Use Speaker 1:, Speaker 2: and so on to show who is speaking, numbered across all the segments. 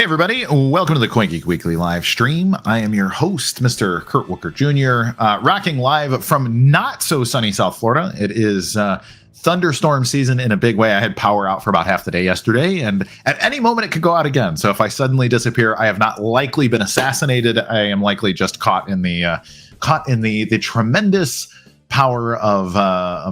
Speaker 1: Hey everybody, welcome to the CoinGeek Weekly Livestream. I am your host, Mr. Kurt Wuckert Jr., rocking live from not so sunny South Florida. It is thunderstorm season in a big way. I had power out for about half the day yesterday, and at any moment it could go out again. So if I suddenly disappear, I have not likely been assassinated. I am likely just caught in the tremendous power of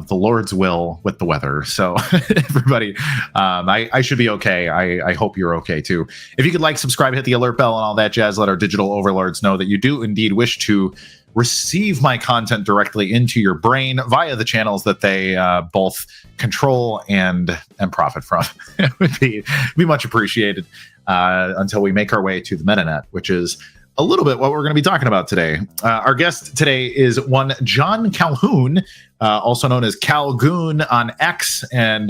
Speaker 1: the Lord's will with the weather. So everybody, I should be okay. I hope you're okay too. If you could like, subscribe, hit the alert bell and all that jazz, let our digital overlords know that you do indeed wish to receive my content directly into your brain via the channels that they both control and profit from. It would be much appreciated until we make our way to the Metanet, which is a little bit what we're going to be talking about today. Our guest today is one John Calhoun, also known as Calgoon on X, and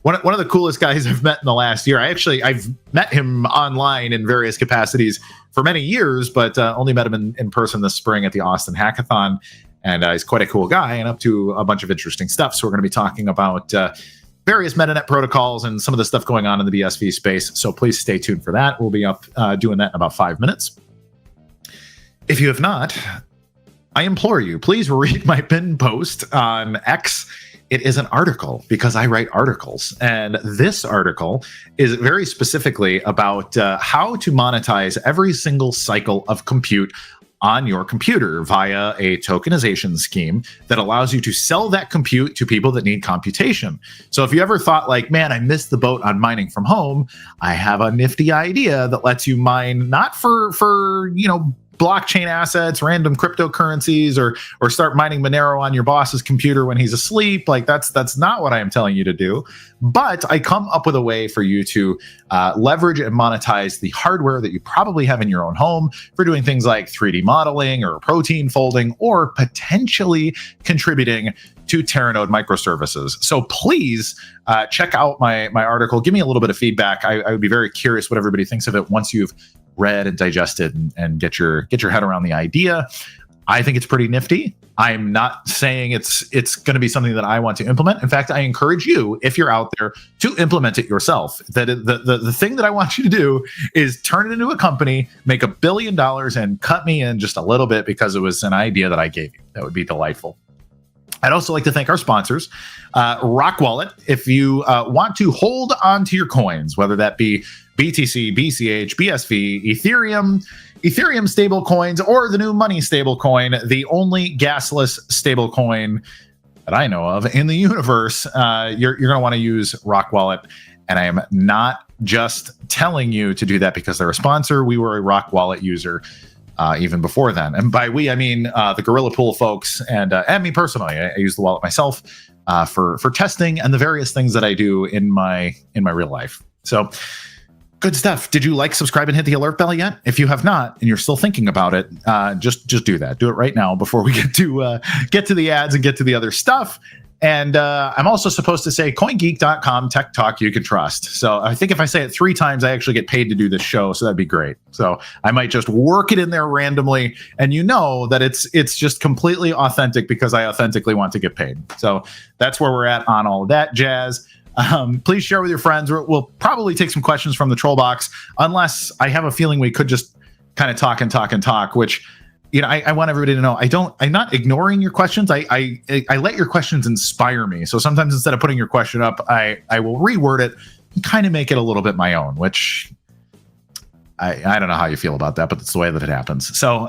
Speaker 1: one of the coolest guys I've met in the last year. I've met him online in various capacities for many years, but only met him in person this spring at the Austin Hackathon, and he's quite a cool guy and up to a bunch of interesting stuff. So we're going to be talking about various Metanet protocols and some of the stuff going on in the BSV space. So please stay tuned for that. We'll be up doing that in about 5 minutes. If you have not, I implore you, please read my pinned post on X. It is an article because I write articles. And this article is very specifically about how to monetize every single cycle of compute on your computer via a tokenization scheme that allows you to sell that compute to people that need computation. So if you ever thought like, man, I missed the boat on mining from home, I have a nifty idea that lets you mine not for blockchain assets, random cryptocurrencies, or start mining Monero on your boss's computer when he's asleep. Like that's not what I am telling you to do. But I come up with a way for you to leverage and monetize the hardware that you probably have in your own home for doing things like 3D modeling or protein folding, or potentially contributing to Terranode microservices. So please check out my article. Give me a little bit of feedback. I would be very curious what everybody thinks of it once you've read and digested and get your head around the idea. I think it's pretty nifty. I'm not saying it's going to be something that I want to implement. In fact, I encourage you, if you're out there, to implement it yourself. The thing that I want you to do is turn it into a company, make $1 billion, and cut me in just a little bit because it was an idea that I gave you. That would be delightful. I'd also like to thank our sponsors, Rock Wallet. If you want to hold on to your coins, whether that be BTC, BCH, BSV, Ethereum stable coins, or the new money stable coin, the only gasless stable coin that I know of in the universe, you're going to want to use Rock Wallet. And I am not just telling you to do that because they're a sponsor. We were a Rock Wallet user even before then. And by we, I mean the Gorilla Pool folks and me personally. I use the wallet myself for testing and the various things that I do in my real life. So good stuff. Did you like, subscribe, and hit the alert bell yet? If you have not and you're still thinking about it, just do that. Do it right now before we get to the ads and get to the other stuff. And I'm also supposed to say CoinGeek.com, tech talk you can trust. So I think if I say it 3 times, I actually get paid to do this show. So that'd be great. So I might just work it in there randomly. And you know that it's just completely authentic because I authentically want to get paid. So that's where we're at on all of that jazz. Please share with your friends. We'll probably take some questions from the troll box, unless I have a feeling we could just kind of talk, which, you know, I want everybody to know I'm not ignoring your questions. I let your questions inspire me. So sometimes instead of putting your question up, I will reword it and kind of make it a little bit my own, which I don't know how you feel about that, but it's the way that it happens. So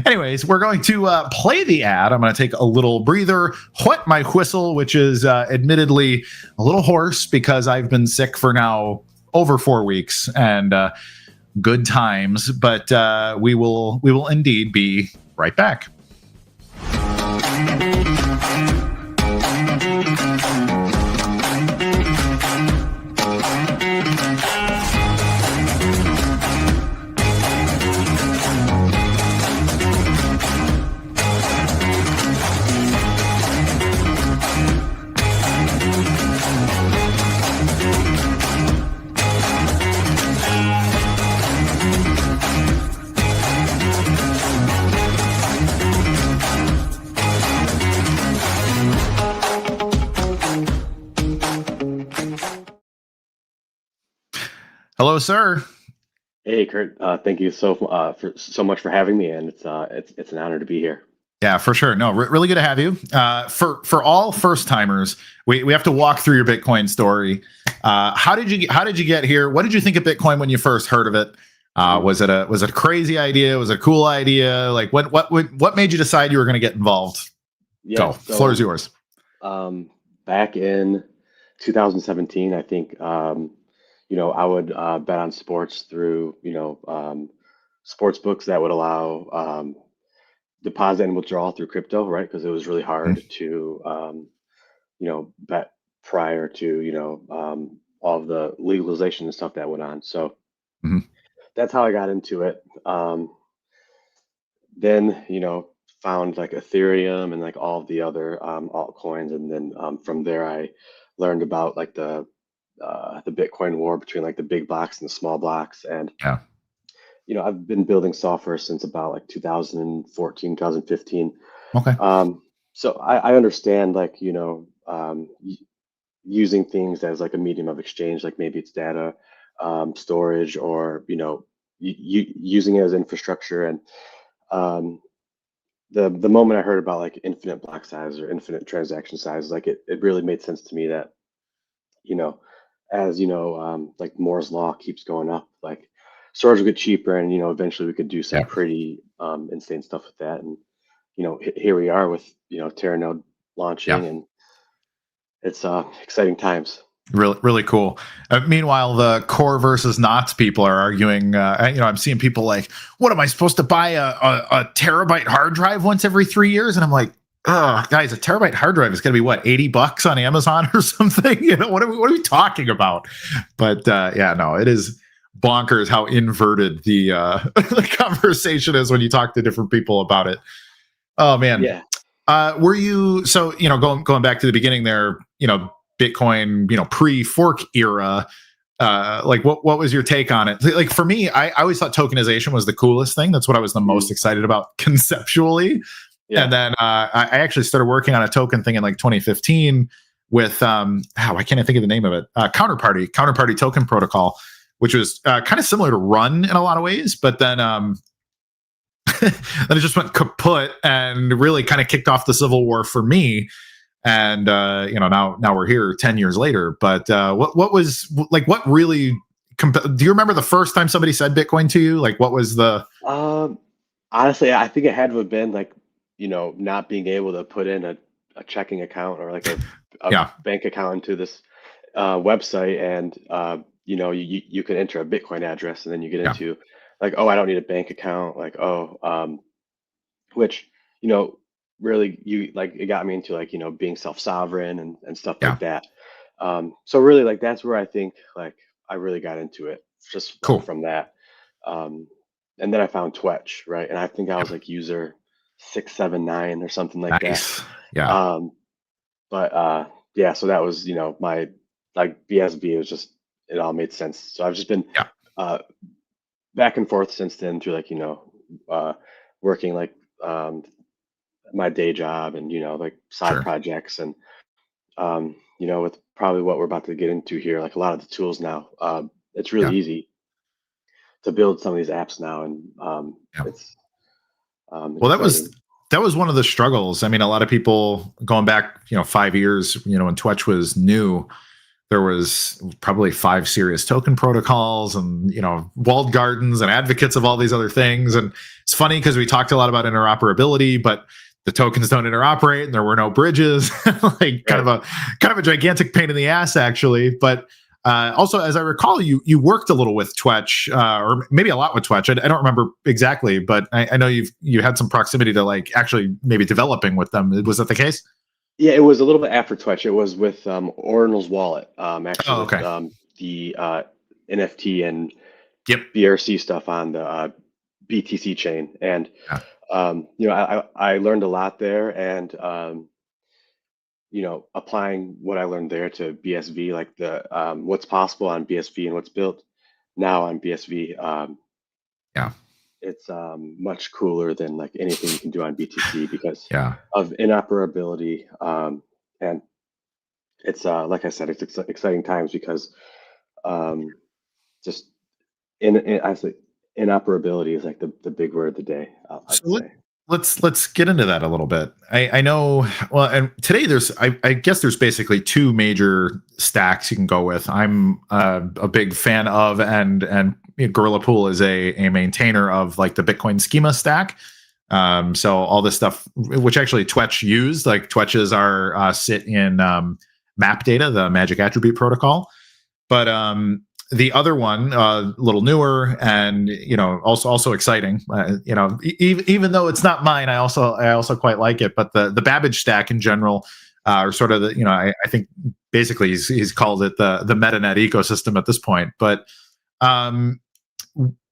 Speaker 1: anyways, we're going to play the ad. I'm going to take a little breather, whet my whistle, which is admittedly a little hoarse because I've been sick for now over 4 weeks, and good times, but we will indeed be right back. Hello, sir.
Speaker 2: Hey, Kurt. Thank you for so much for having me, and it's an honor to be here.
Speaker 1: Yeah, for sure. No, really good to have you. For all first timers, we have to walk through your Bitcoin story. How did you get here? What did you think of Bitcoin when you first heard of it?
Speaker 2: Mhm.
Speaker 1: Was it a crazy idea? Was it a cool idea? Like what made you decide you were going to get involved?
Speaker 2: Yeah.
Speaker 1: Go. Floor is
Speaker 2: So
Speaker 1: yours.
Speaker 2: back in 2017, I think I would bet on sports through sports books that would allow deposit and withdrawal through crypto, right? Because it was really hard to bet prior to all of the legalization and stuff that went on. So
Speaker 1: Mm-hmm.
Speaker 2: that's how I got into it. Then found like Ethereum and like all of the other altcoins, and then from there I learned about like the Bitcoin war between like the big blocks and the small blocks. And
Speaker 1: Yeah.
Speaker 2: I've been building software since about like 2014, 2015.
Speaker 1: Okay.
Speaker 2: So I understand like using things as like a medium of exchange, like maybe it's data storage, or using it as infrastructure. And um, the moment I heard about like infinite block size or infinite transaction size, like it really made sense to me that you know as like Moore's law keeps going up, like storage will get cheaper, and eventually we could do some
Speaker 1: Yeah.
Speaker 2: pretty insane stuff with that. And here we are with Terra node
Speaker 1: Yeah.
Speaker 2: launching, and it's exciting times.
Speaker 1: Really cool. Meanwhile, the core versus knots people are arguing. I'm seeing people like, "What am I supposed to buy a terabyte hard drive once every 3 years?" And I'm like, "Oh, guys, a terabyte hard drive is going to be what, $80 on Amazon or something? What are we talking about?" But yeah, no, it is bonkers how inverted the conversation is when you talk to different people about it. Oh man,
Speaker 2: Yeah.
Speaker 1: were you so going back to the beginning there? Bitcoin, pre-fork era. Like what was your take on it? Like for me, I always thought tokenization was the coolest thing. That's what I was the most
Speaker 2: Mhm.
Speaker 1: excited about conceptually. And
Speaker 2: Yeah.
Speaker 1: then I actually started working on a token thing in like 2015 with why can't I think of the name of it? Counterparty token protocol, which was kind of similar to Run in a lot of ways, but then then it just went kaput and really kind of kicked off the civil war for me. And now we're here 10 years later. But what was like, what really do you remember the first time somebody said Bitcoin to you? Like what was the
Speaker 2: Um, Honestly, I think it had to have been like, not being able to put in a checking account or like a
Speaker 1: yeah.
Speaker 2: bank account into this website, and you can enter a Bitcoin address, and then you get
Speaker 1: Yeah.
Speaker 2: into like, oh, I don't need a bank account, like, oh, which you know really you like it got me into like being self-sovereign and stuff
Speaker 1: Yeah.
Speaker 2: like that. So really like that's where I think like I really got into it, just like
Speaker 1: Cool.
Speaker 2: from that. um, and then I found Twitch, right? And I think I
Speaker 1: Yeah.
Speaker 2: was like user 679 or something like that.
Speaker 1: Nice. Yeah.
Speaker 2: um, but yeah, so that was my like BSB. It was just, it all made sense. So I've just been
Speaker 1: Yeah.
Speaker 2: uh, back and forth since then through like uh, working like um, my day job, and like side
Speaker 1: Sure.
Speaker 2: projects. And with probably what we're about to get into here, like a lot of the tools now, it's really
Speaker 1: Yeah.
Speaker 2: easy to build some of these apps now, and
Speaker 1: Yeah.
Speaker 2: it's
Speaker 1: Well,
Speaker 2: exciting.
Speaker 1: that was one of the struggles. I mean, a lot of people going back, 5 years, when Twitch was new, there was probably five serious token protocols and walled gardens and advocates of all these other things. And it's funny because we talked a lot about interoperability, but the tokens don't interoperate and there were no bridges. Like
Speaker 2: Right.
Speaker 1: kind of a gigantic pain in the ass actually. But also, as I recall, you worked a little with Twitch, or maybe a lot with Twitch. I don't remember exactly, but I know you had some proximity to like actually maybe developing with them. Was that the case?
Speaker 2: Yeah, it was a little bit after Twitch. It was with Ordinal's Wallet, actually
Speaker 1: Oh,
Speaker 2: with
Speaker 1: okay.
Speaker 2: the NFT and
Speaker 1: Yep.
Speaker 2: BRC stuff on the BTC chain. And
Speaker 1: Yeah.
Speaker 2: I learned a lot there, and applying what I learned there to BSV, like the what's possible on BSV and what's built now on BSV.
Speaker 1: Yeah.
Speaker 2: It's much cooler than like anything you can do on BTC because
Speaker 1: Yeah.
Speaker 2: of interoperability. And it's like I said, it's exciting times because um, just I say interoperability is like the big word of the day. I'd
Speaker 1: So
Speaker 2: say.
Speaker 1: let's get into that a little bit. I know, well, and today I guess there's basically two major stacks you can go with. I'm a big fan of, and Gorilla Pool is a maintainer of like the Bitcoin schema stack. So all this stuff, which actually Twetch used, like Twetches are sit in map data, the Magic Attribute Protocol. But the other one, a little newer and also exciting. Even though it's not mine, I also quite like it. But the Babbage stack in general, are sort of the I think basically he's called it the Metanet ecosystem at this point. But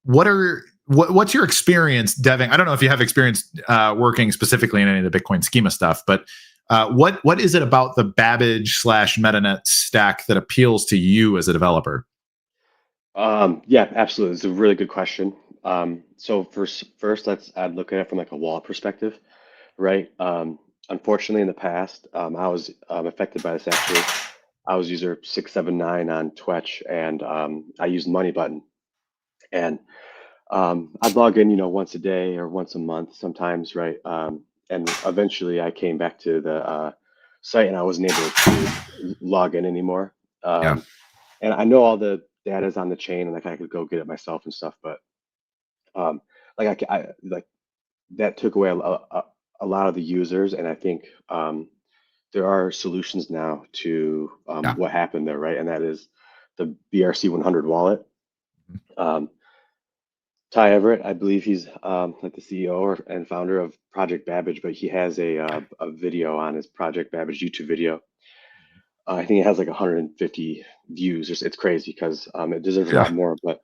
Speaker 1: what's your experience deving? I don't know if you have experience working specifically in any of the Bitcoin schema stuff, but what is it about the Babbage / Metanet stack that appeals to you as a developer?
Speaker 2: Yeah, absolutely. It's a really good question. So first, I'd look at it from like a wallet perspective, right? Unfortunately, in the past, I was affected by this actually. I was user 679 on Twitch, and I used Money Button, and I'd log in, once a day or once a month sometimes, right? And eventually, I came back to the site, and I wasn't able to log in anymore.
Speaker 1: Yeah.
Speaker 2: And I know all the data is on the chain, and like I could go get it myself and stuff, but um, like that took away a lot of the users, and I think there are solutions now to
Speaker 1: Yeah.
Speaker 2: what happened there, right? And that is the BRC-100 wallet. Um, Ty Everett, I believe he's like the CEO and founder of Project Babbage, but he has a video on his Project Babbage YouTube video. I think it has like 150 views. It's crazy because it deserves a
Speaker 1: Yeah.
Speaker 2: lot more, but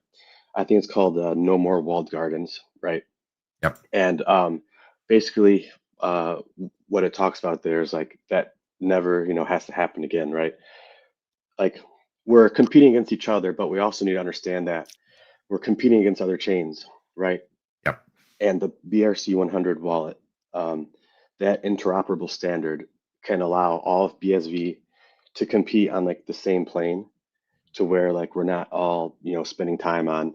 Speaker 2: I think it's called No More Walled Gardens, right?
Speaker 1: Yep.
Speaker 2: And basically, what it talks about there is like that never, has to happen again, right? Like we're competing against each other, but we also need to understand that we're competing against other chains, right?
Speaker 1: Yep.
Speaker 2: And the BRC-100 wallet, that interoperable standard can allow all of BSV to compete on like the same plane, to where like we're not all spending time on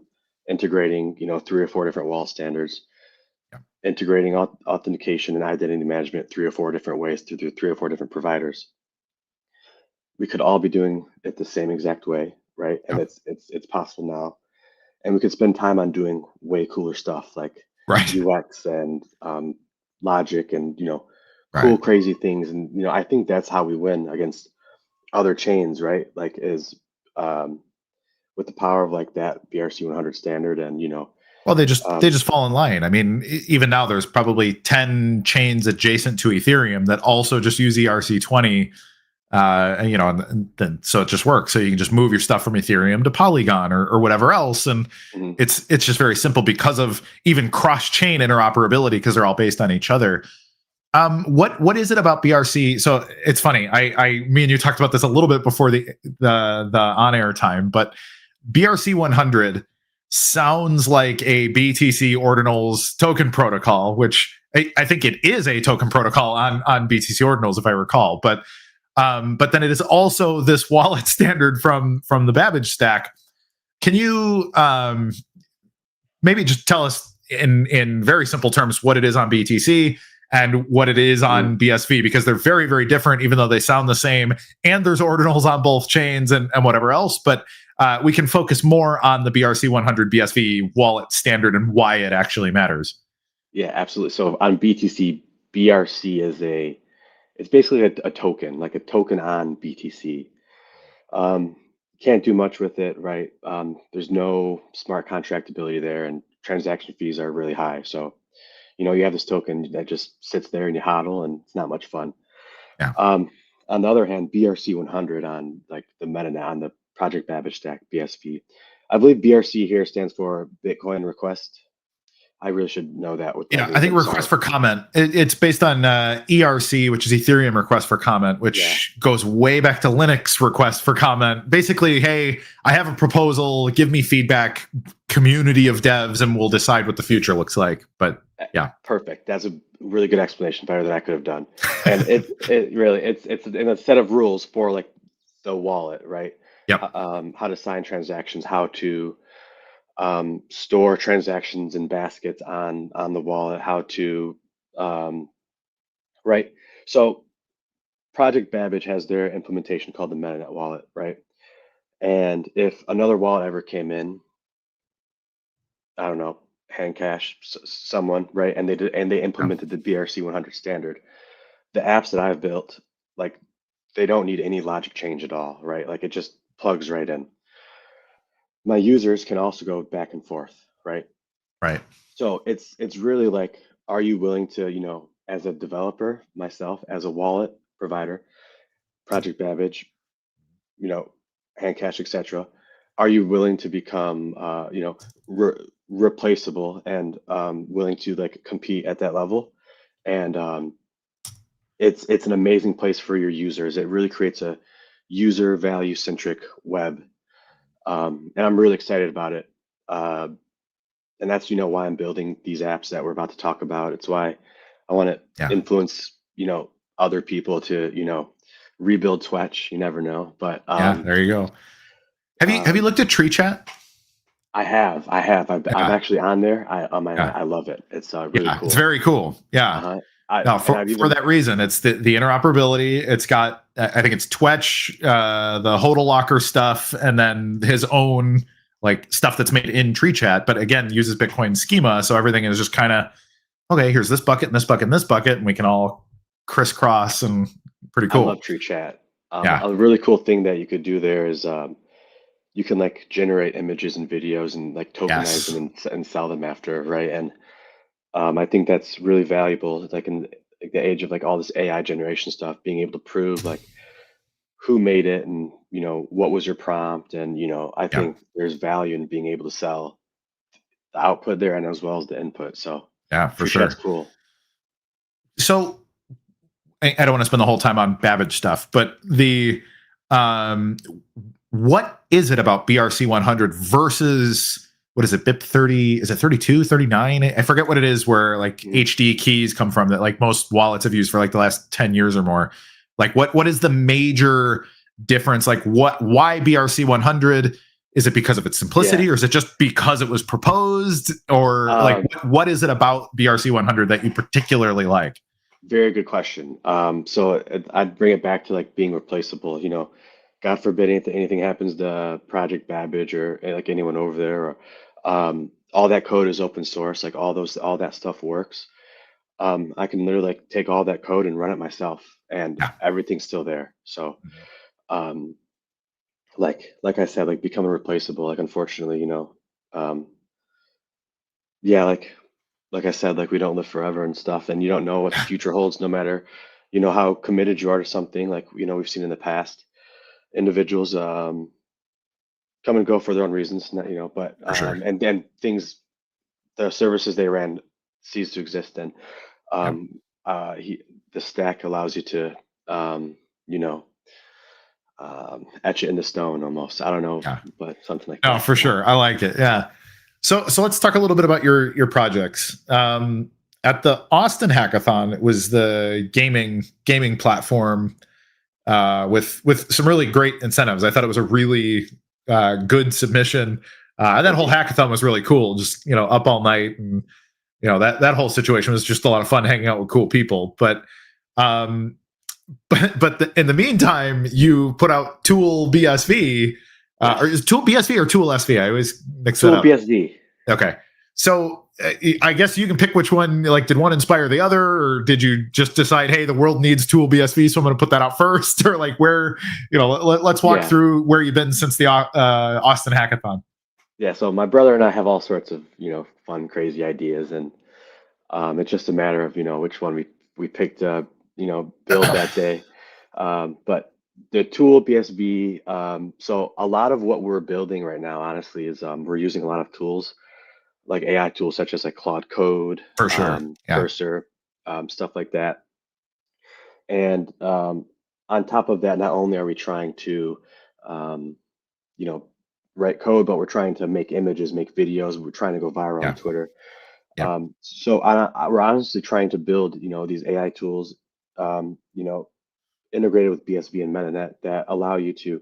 Speaker 2: integrating 3 or 4 different wall standards,
Speaker 1: Yep.
Speaker 2: integrating authentication and identity management 3 or 4 different ways through 3 or 4 different providers. We could all be doing it the same exact way, right? And
Speaker 1: Yep.
Speaker 2: it's possible now, and we could spend time on doing way cooler stuff like
Speaker 1: Right.
Speaker 2: UX and logic and cool
Speaker 1: Right.
Speaker 2: crazy things. And I think that's how we win against other chains, right? Like is um, with the power of like that BRC-100 standard, and
Speaker 1: Well, they just
Speaker 2: um,
Speaker 1: they just fall in line. I mean, even now there's probably 10 chains adjacent to Ethereum that also just use ERC20. And then so it just works. So you can just move your stuff from Ethereum to Polygon or whatever else, and
Speaker 2: mhm.
Speaker 1: it's just very simple because of even cross-chain interoperability, because they're all based on each other. What is it about BRC? So it's funny. Me and you talked about this a little bit before the on-air time, but BRC 100 sounds like a BTC ordinals token protocol, which I think it is a token protocol on BTC ordinals, if I recall. But then it is also this wallet standard from the Babbage stack. Can you maybe just tell us in very simple terms what it is on BTC and what it is on BSV, because they're very, very different, even though they sound the same. And there's ordinals on both chains and whatever else. But we can focus more on the BRC-100 BSV wallet standard and why it actually matters.
Speaker 2: Yeah, absolutely. So on BTC, BRC it's basically a token, like a token on BTC. Um, can't do much with it, right? There's no smart contract ability there, and transaction fees are really high. So, you have this token that just sits there and you hodl, and it's not much fun.
Speaker 1: Yeah.
Speaker 2: On the other hand, BRC-100 on like the Metanet on the Project Babbage stack, BSV. I believe BRC here stands for Bitcoin Request. I really should know that with that
Speaker 1: Yeah, I think
Speaker 2: lingo.
Speaker 1: request
Speaker 2: Sorry.
Speaker 1: for comment. It's based on ERC, which is Ethereum request for comment, which
Speaker 2: Yeah.
Speaker 1: goes way back to Linux request for comment. Basically, hey, I have a proposal, give me feedback, community of devs, and we'll decide what the future looks like. But yeah,
Speaker 2: Perfect. That's a really good explanation, better than I could have done. And it really it's in a set of rules for like the wallet, right?
Speaker 1: yep,
Speaker 2: How to sign transactions, how to store transactions and baskets on the wallet, how to right. So Project Babbage has their implementation called the Metanet wallet, right? And if another wallet ever came in, I don't know, hand cash someone, right? And they
Speaker 1: Yeah.
Speaker 2: implemented the BRC-100 standard. The apps that I've built, like they don't need any logic change at all, right? Like it just plugs right in. My users can also go back and forth, right?
Speaker 1: Right.
Speaker 2: So it's really like, are you willing to, as a developer, myself, as a wallet provider, Project Babbage, you know, hand cash, etc. Are you willing to become, replaceable and willing to like compete at that level? And it's an amazing place for your users. It really creates a user value centric web, and I'm really excited about it. Uh, and that's why I'm building these apps that we're about to talk about. It's why I want to
Speaker 1: Yeah.
Speaker 2: influence other people to rebuild Twitch. You never know, but
Speaker 1: Yeah. There you go. Have you
Speaker 2: um,
Speaker 1: looked at Tree Chat?
Speaker 2: I've
Speaker 1: Yeah.
Speaker 2: actually on there.
Speaker 1: Yeah.
Speaker 2: I love it. It's really
Speaker 1: Yeah. It's
Speaker 2: cool.
Speaker 1: very cool. Yeah.
Speaker 2: Uh-huh.
Speaker 1: No,
Speaker 2: And
Speaker 1: for
Speaker 2: I've
Speaker 1: for
Speaker 2: even
Speaker 1: that reason, it's the interoperability. It's got, I think it's Twetch, the Hodl Locker stuff, and then his own like stuff that's made in Tree Chat, but again uses Bitcoin schema, so everything is just kind of okay. Here's this bucket and this bucket and this bucket, and we can all crisscross and pretty
Speaker 2: I love
Speaker 1: cool.
Speaker 2: True Chat.
Speaker 1: Yeah.
Speaker 2: A really cool thing that you could do there is you can like generate images and videos and like tokenize them
Speaker 1: Yes.
Speaker 2: and sell them after, right? And I think that's really valuable. Like in like, the age of like all this AI generation stuff, being able to prove like who made it and what was your prompt, and I
Speaker 1: Yeah.
Speaker 2: think there's value in being able to sell the output there and as well as the input. So
Speaker 1: Yeah. For
Speaker 2: True Chat's
Speaker 1: sure.
Speaker 2: cool.
Speaker 1: So I don't want to spend the whole time on Babbage stuff, but um, what is it about BRC-100 versus what is it, BIP 30? Is it 32, 39? I forget what it is where like
Speaker 2: Mhm.
Speaker 1: HD keys come from that like most wallets have used for like the last 10 years or more. Like what is the major difference? Like why BRC-100? Is it because of its
Speaker 2: Yeah.
Speaker 1: simplicity, or is it just because it was proposed, or like
Speaker 2: Um,
Speaker 1: what is it about BRC-100 that you particularly like?
Speaker 2: Very good question. So I'd bring it back to like being replaceable. God forbid anything happens to Project Babbage or like anyone over there, or all that code is open source. Like all that stuff works. I can literally like take all that code and run it myself, and
Speaker 1: Yeah.
Speaker 2: everything's still there. So, um, like I said, like becoming replaceable. Like unfortunately, um, yeah, like I said, like we don't live forever and stuff, and you don't know what the future holds, no matter, how committed you are to something. Like, we've seen in the past, individuals come and go for their own reasons, but
Speaker 1: For sure.
Speaker 2: and then the services they ran cease to exist, and
Speaker 1: Yeah.
Speaker 2: um, the stack allows you to, um, you know, etch it into stone almost. I don't know,
Speaker 1: Yeah.
Speaker 2: but something like
Speaker 1: No,
Speaker 2: that.
Speaker 1: for sure. I like it. Yeah. So let's talk a little bit about your projects. At the Austin Hackathon, it was the gaming platform with some really great incentives. I thought it was a really good submission. And that
Speaker 2: Thank
Speaker 1: whole
Speaker 2: you.
Speaker 1: hackathon was really cool. Just up all night, and that whole situation was just a lot of fun hanging out with cool people. Um, in the meantime, you put out Tool BSV, or is
Speaker 2: Yes.
Speaker 1: Tool BSV or Tool SV? I always mix that
Speaker 2: Tool
Speaker 1: up.
Speaker 2: BSV.
Speaker 1: Okay. So I guess you can pick which one. Like, did one inspire the other, or did you just decide, hey, the world needs Tool BSV, so I'm going to put that out first? Or like, where, let's walk
Speaker 2: Yeah.
Speaker 1: through where you've been since the Austin Hackathon.
Speaker 2: Yeah. So my brother and I have all sorts of, fun, crazy ideas, and it's just a matter of, which one we picked to, build that day. But the Tool BSV, so a lot of what we're building right now, honestly, is we're using a lot of tools like AI tools such as like Claude Code,
Speaker 1: For sure. Yeah.
Speaker 2: Cursor, stuff like that. And on top of that, not only are we trying to, um, you know, write code, but we're trying to make images, make videos. We're trying to go viral on
Speaker 1: Yeah.
Speaker 2: Twitter.
Speaker 1: Yeah.
Speaker 2: So we're honestly trying to build, these AI tools, um, you know, integrated with BSV and Metanet that allow you to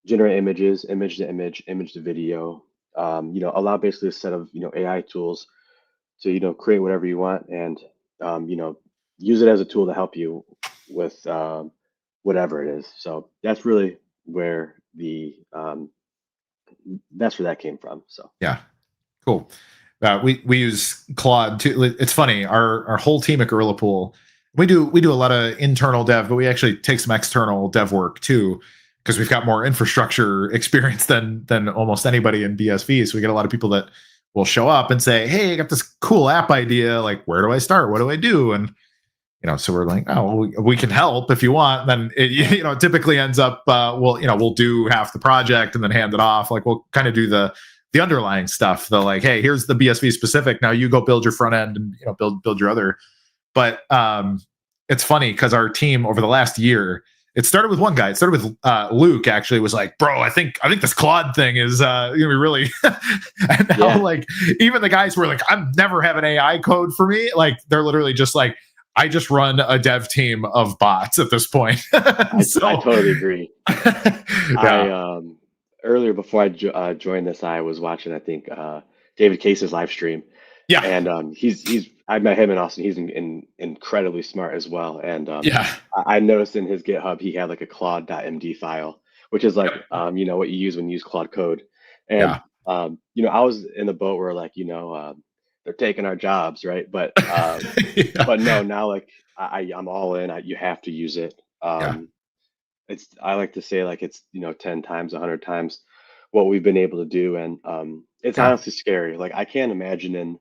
Speaker 2: generate images, image to image, image to video, allow basically a set of AI tools to create whatever you want, and use it as a tool to help you with whatever it is. So that's really where that came from. So
Speaker 1: Yeah, cool. We use Claude too. It's funny. Our whole team at Gorilla Pool, we do a lot of internal dev, but we actually take some external dev work too, because we've got more infrastructure experience than almost anybody in BSV. So we get a lot of people that will show up and say, "Hey, I got this cool app idea. Like, where do I start? What do I do?" And so we're like, "Oh, well, we can help if you want." And then it typically ends up, we'll do half the project and then hand it off. Like, we'll kind of do the underlying stuff. The like, "Hey, here's the BSV specific. Now you go build your front end and build your other." But it's funny because our team over the last year, it started with one guy. It started with Luke. Actually, was like, "Bro, I think this Claude thing is gonna be really." And now, like, even the guys who were like, "I'm never have an AI code for me." Like, they're literally just like, "I just run a dev team of bots at this point."
Speaker 2: I totally agree.
Speaker 1: Yeah.
Speaker 2: Earlier before I joined this, I was watching, I think, David Case's live stream.
Speaker 1: Yeah.
Speaker 2: And I met him in Austin. He's incredibly smart as well. And
Speaker 1: Yeah.
Speaker 2: I noticed in his GitHub he had like a Claude.md file, which is like what you use when you use Claude Code. And I was in the boat where like they're taking our jobs, right? But but no, now like I'm all in. You have to use it. I like to say like it's 10 times, 100 times what we've been able to do, and it's honestly scary. Like I can't imagine in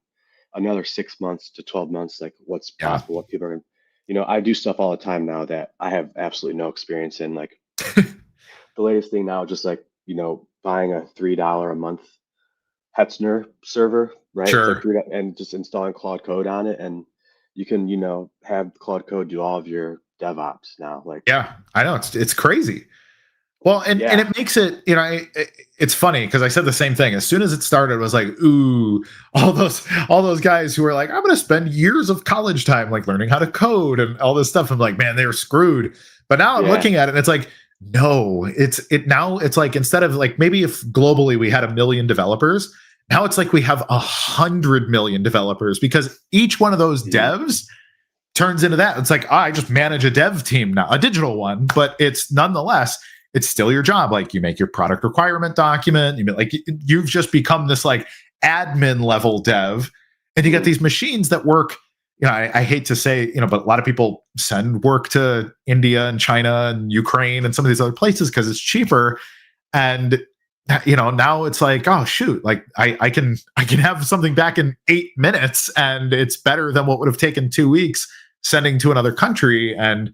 Speaker 2: another 6 months to 12 months like what's possible, what people are. I do stuff all the time now that I have absolutely no experience in. Like the latest thing now, just like buying a $3 a month Hetzner server, right?
Speaker 1: Sure.
Speaker 2: It's like and just installing Claude Code on it, and you can have Claude Code do all of your DevOps now. Like
Speaker 1: I know it's crazy. Well, and it makes it, it's funny because I said the same thing. As soon as it started, I was like, ooh, all those guys who were like, I'm going to spend years of college time like learning how to code and all this stuff. I'm like, man, they're screwed. But now I'm looking at it and it's like, no, it's like, instead of like, maybe if globally we had 1 million developers, now it's like we have 100 million developers, because each one of those devs turns into that. It's like, I just manage a dev team now, a digital one, but it's nonetheless, it's still your job. Like you make your product requirement document. You've just become this like admin level dev, and you get these machines that work. I hate to say, but a lot of people send work to India and China and Ukraine and some of these other places because it's cheaper. And now it's like, oh shoot, like I can have something back in 8 minutes, and it's better than what would have taken 2 weeks sending to another country. And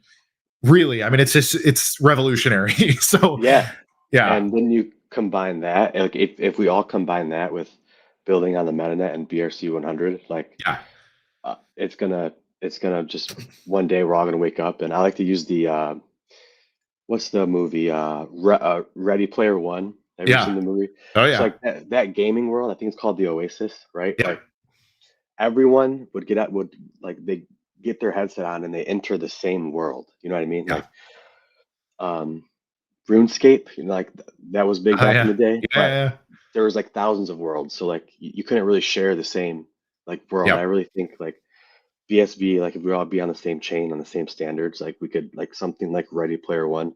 Speaker 1: really, I mean, it's revolutionary. So
Speaker 2: yeah. And then you combine that, like if we all combine that with building on the Metanet and BRC-100, like it's gonna just one day we're all gonna wake up. And I like to use the what's the movie Ready Player One. Have you seen the movie?
Speaker 1: Oh yeah.
Speaker 2: So like that gaming world, I think it's called the Oasis, right? Like everyone would they get their headset on and they enter the same world. You know what I mean? Like RuneScape, like that was big back in the day. But there was like thousands of worlds, so like you couldn't really share the same like world. I really think like BSV, like if we all be on the same chain, on the same standards, like we could, like something like Ready Player One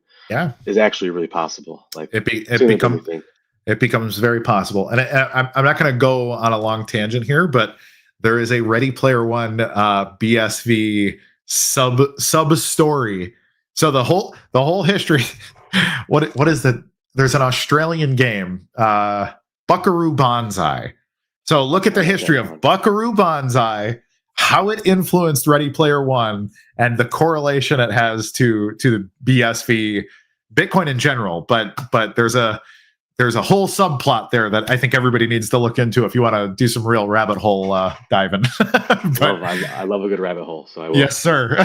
Speaker 2: is actually really possible. Like
Speaker 1: it becomes very possible. And I'm not going to go on a long tangent here, but there is a Ready Player One BSV sub story. So the whole history. What is that? There's an Australian game, Buckaroo Banzai. So look at the history of Buckaroo Banzai, how it influenced Ready Player One, and the correlation it has to the BSV, Bitcoin in general. But there's a whole subplot there that I think everybody needs to look into if you want to do some real rabbit hole diving.
Speaker 2: I love a good rabbit hole, so I will.
Speaker 1: Yes, sir.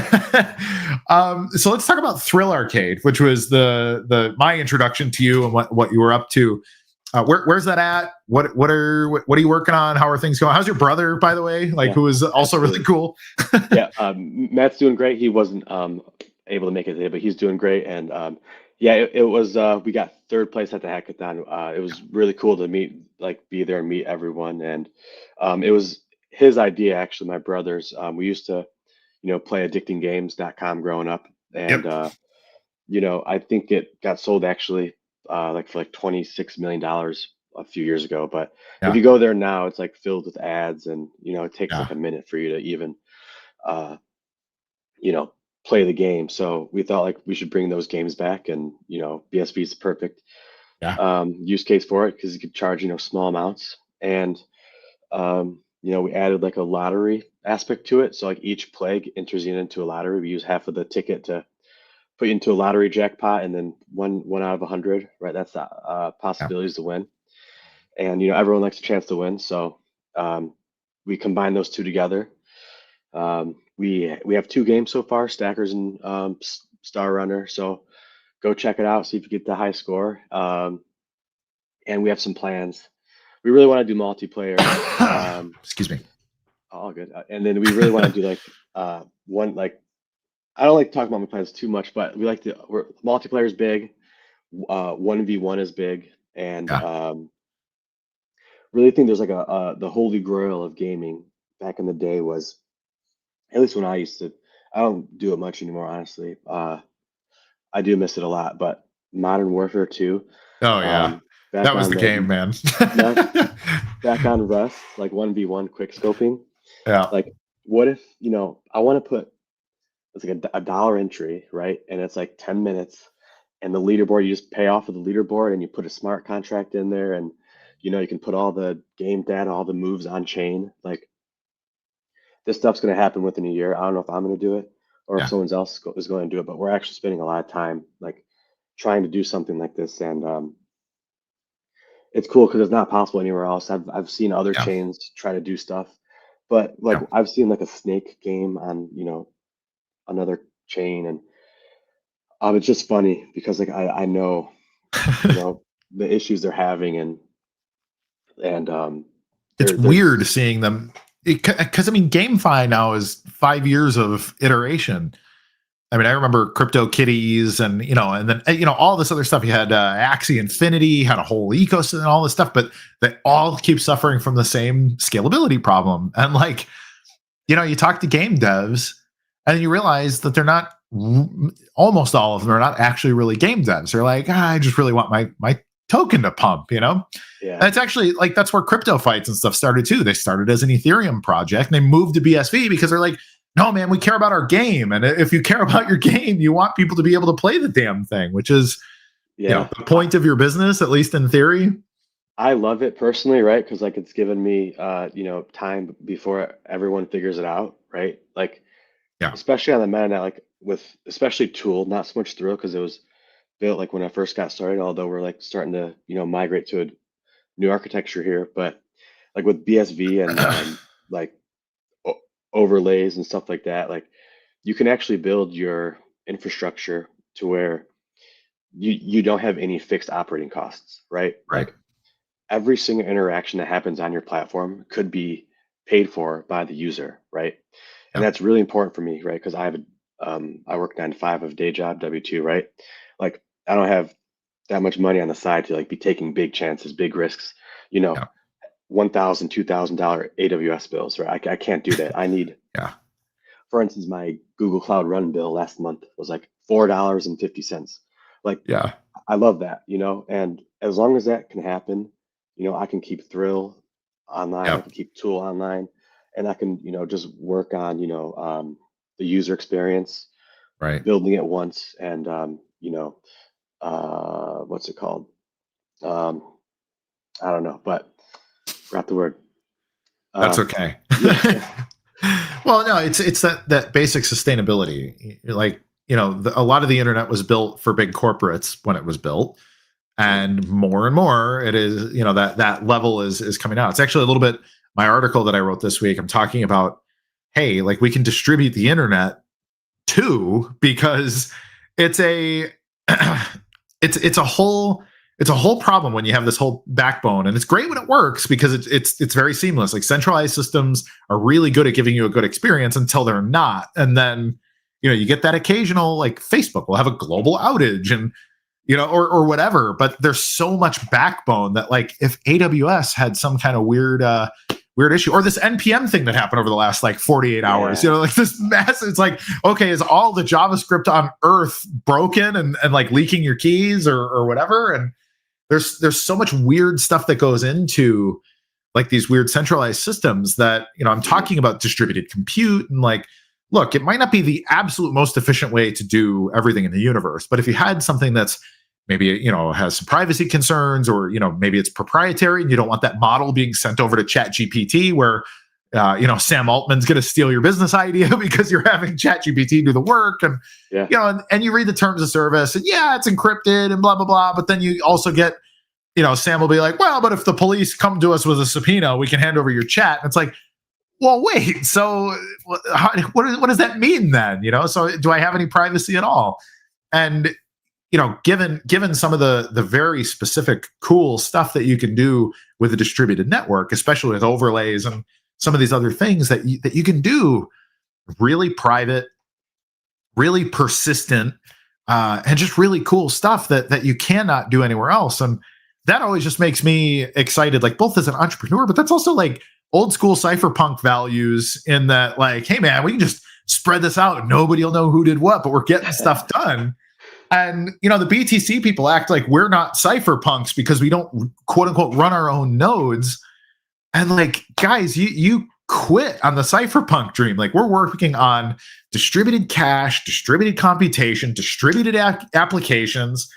Speaker 1: So let's talk about Thryll Arcade, which was my introduction to you and what you were up to. Where's that at? What are you working on? How are things going? How's your brother, by the way? Who is also really cool.
Speaker 2: Matt's doing great. He wasn't able to make it today, but he's doing great. And Yeah, it was. We got third place at the hackathon. It was really cool to be there and meet everyone, and it was his idea actually. My brother's. We used to, play addictinggames.com growing up, and
Speaker 1: Yep.
Speaker 2: I think it got sold actually, for like $26 million a few years ago. But if
Speaker 1: Yeah.
Speaker 2: you go there now, it's like filled with ads, and it takes
Speaker 1: Yeah.
Speaker 2: like a minute for you to even, uh, you know, play the game. So we thought like we should bring those games back, and BSV is the perfect
Speaker 1: Yeah.
Speaker 2: use case for it because you could charge small amounts, and we added like a lottery aspect to it. So like each play enters you into a lottery. We use half of the ticket to put you into a lottery jackpot, and then one out of 100, right? That's the
Speaker 1: Yeah.
Speaker 2: possibilities to win, and everyone likes a chance to win. So we combine those two together. We have two games so far, Stackers and Star Runner. So go check it out, see if you get the high score. And we have some plans. We really want to do multiplayer.
Speaker 1: Excuse me.
Speaker 2: All good. And then we really want to do like one like I don't like to talk about my plans too much, but multiplayer is big. 1v1 is big, and
Speaker 1: Yeah.
Speaker 2: really think there's like the holy grail of gaming back in the day was, at least when I used to. I don't do it much anymore, honestly. I do miss it a lot, but Modern Warfare 2,
Speaker 1: Oh yeah.
Speaker 2: um, back
Speaker 1: That was
Speaker 2: on
Speaker 1: the game, man.
Speaker 2: yeah, back on Rust, like 1v1 quick scoping.
Speaker 1: Yeah.
Speaker 2: Like, what if, I want to put it's like a dollar entry, right? And it's like 10 minutes, and the leaderboard, you just pay off of the leaderboard, and you put a smart contract in there, and you can put all the game data, all the moves on chain. Like, this stuff's going to happen within a year. I don't know if I'm going to do it or if
Speaker 1: Yeah.
Speaker 2: someone else is going to do it, but we're actually spending a lot of time like trying to do something like this, and it's cool because it's not possible anywhere else. I've seen other
Speaker 1: Yeah.
Speaker 2: chains try to do stuff, but like
Speaker 1: Yeah.
Speaker 2: I've seen like a snake game on another chain, and it's just funny because like I know the issues they're having, and
Speaker 1: It's
Speaker 2: they're
Speaker 1: weird seeing them because I mean, GameFi now is 5 years of iteration. I mean, I remember CryptoKitties and and then all this other stuff. You had Axie Infinity, had a whole ecosystem and all this stuff, but they all keep suffering from the same scalability problem. And like, you talk to game devs, and you realize that they're not. Almost all of them are not actually really game devs. They're like, I just really want my token to pump, And
Speaker 2: yeah,
Speaker 1: it's actually like that's where crypto fights and stuff started too. They started as an Ethereum project and they moved to BSV because they're like, no, man, we care about our game. And if you care about your game, you want people to be able to play the damn thing, which is,
Speaker 2: yeah.
Speaker 1: the point of your business, at least in theory.
Speaker 2: I love it personally, right? Because like it's given me time before everyone figures it out, right? Like
Speaker 1: Yeah.
Speaker 2: especially on the Metanet, like with especially Tool, not so much Thrill because it was built like when I first got started, although we're like starting to migrate to a new architecture here. But like with BSV and like overlays and stuff like that, like you can actually build your infrastructure to where you don't have any fixed operating costs, right?
Speaker 1: Right.
Speaker 2: Like every single interaction that happens on your platform could be paid for by the user, right? And
Speaker 1: Yeah.
Speaker 2: that's really important for me, right? Because I work 9 to 5 of day job W-2, right? Like I don't have that much money on the side to like be taking big chances, big risks, you know,
Speaker 1: Yeah.
Speaker 2: $1,000, $2,000 AWS bills, right? I can't do that. I need,
Speaker 1: Yeah.
Speaker 2: for instance, my Google Cloud Run bill last month was like $4.50. Like
Speaker 1: Yeah.
Speaker 2: I love that, and as long as that can happen, I can keep Thrill online, I
Speaker 1: Yeah.
Speaker 2: can keep Tool online, and I can, just work on, the user experience,
Speaker 1: Right.
Speaker 2: building it once, and, what's it called? Um, I don't know, but forgot the word.
Speaker 1: That's
Speaker 2: Um,
Speaker 1: okay.
Speaker 2: yeah,
Speaker 1: Well, no, it's that basic sustainability. Like, a lot of the internet was built for big corporates when it was built, and more it is, that level is coming out. It's actually a little bit my article that I wrote this week. I'm talking about, hey, like we can distribute the internet too, because it's a it's a whole problem when you have this whole backbone, and it's great when it works because it's very seamless. Like centralized systems are really good at giving you a good experience until they're not, and then you get that occasional, like Facebook will have a global outage, and or whatever. But there's so much backbone that like if AWS had some kind of weird issue, or this NPM thing that happened over the last like 48 hours, like this massive, it's like, okay, is all the JavaScript on earth broken and like leaking your keys or whatever? And there's so much weird stuff that goes into like these weird centralized systems that, I'm talking about distributed compute and like, look, it might not be the absolute most efficient way to do everything in the universe, but if you had something that's maybe, has some privacy concerns, or, maybe it's proprietary and you don't want that model being sent over to ChatGPT where, Sam Altman's going to steal your business idea because you're having ChatGPT do the work. And, and you read the terms of service and it's encrypted and blah, blah, blah. But then you also get, Sam will be like, well, but if the police come to us with a subpoena, we can hand over your chat. And it's like, well, wait, so what does that mean then? So do I have any privacy at all? And, given some of the very specific cool stuff that you can do with a distributed network, especially with overlays and some of these other things that you can do, really private, really persistent, and just really cool stuff that you cannot do anywhere else. And that always just makes me excited, like both as an entrepreneur, but that's also like old school cypherpunk values in that, like, hey man, we can just spread this out. Nobody will know who did what, but we're getting stuff done. And, the BTC people act like we're not cypherpunks because we don't quote unquote run our own nodes. And like, guys, you quit on the cypherpunk dream. Like we're working on distributed cache, distributed computation, distributed applications,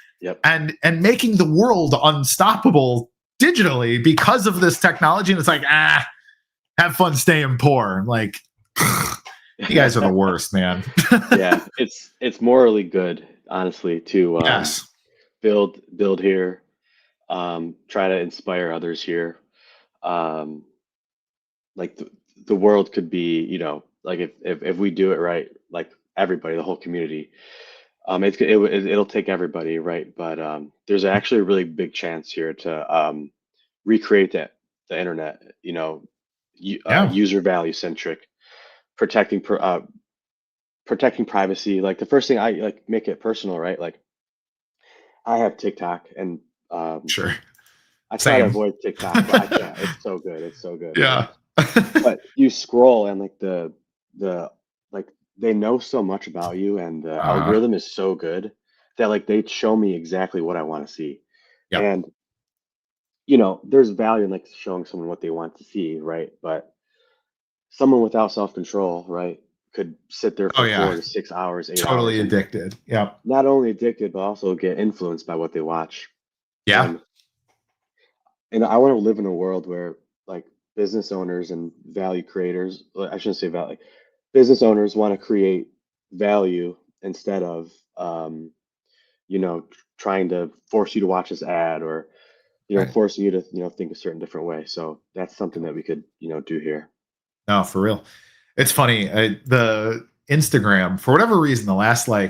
Speaker 1: and making the world unstoppable digitally because of this technology. And it's like, have fun staying poor. Like, you guys are the worst, man.
Speaker 2: Yeah, it's morally good, honestly, to build here, try to inspire others here. Like the world could be, like if we do it right, like everybody, the whole community, it'll take everybody, right? But there's actually a really big chance here to recreate the internet, user value centric, protecting privacy. Like the first thing I like, make it personal, right? Like I have TikTok and
Speaker 1: sure,
Speaker 2: I try to avoid TikTok, but I can't. It's so good. It's so good.
Speaker 1: Yeah.
Speaker 2: But you scroll and like the like they know so much about you, and the algorithm is so good that like they show me exactly what I want to see.
Speaker 1: Yep.
Speaker 2: And there's value in like showing someone what they want to see, right? But someone without self-control, right, could sit there for 4 to 6 hours, 8 hours.
Speaker 1: Totally addicted. Yeah.
Speaker 2: Not only addicted, but also get influenced by what they watch.
Speaker 1: Yeah.
Speaker 2: And I want to live in a world where like business owners and value creators, I shouldn't say value, like business owners want to create value instead of, trying to force you to watch this ad or, forcing you to, think a certain different way. So that's something that we could, do here.
Speaker 1: No, for real. It's funny. The Instagram, for whatever reason, the last I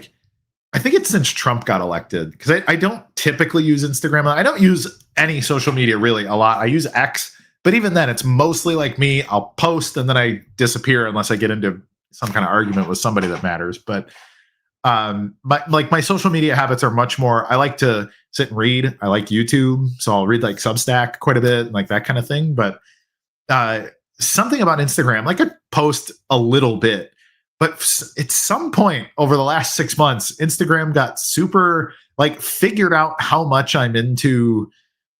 Speaker 1: think it's since Trump got elected, because I don't typically use Instagram. I don't use any social media really a lot. I use X, but even then it's mostly like me. I'll post and then I disappear unless I get into some kind of argument with somebody that matters. But my social media habits are much more, I like to sit and read. I like YouTube. So I'll read like Substack quite a bit, like that kind of thing. But something about Instagram, like I post a little bit, but at some point over the last 6 months, Instagram got super figured out how much I'm into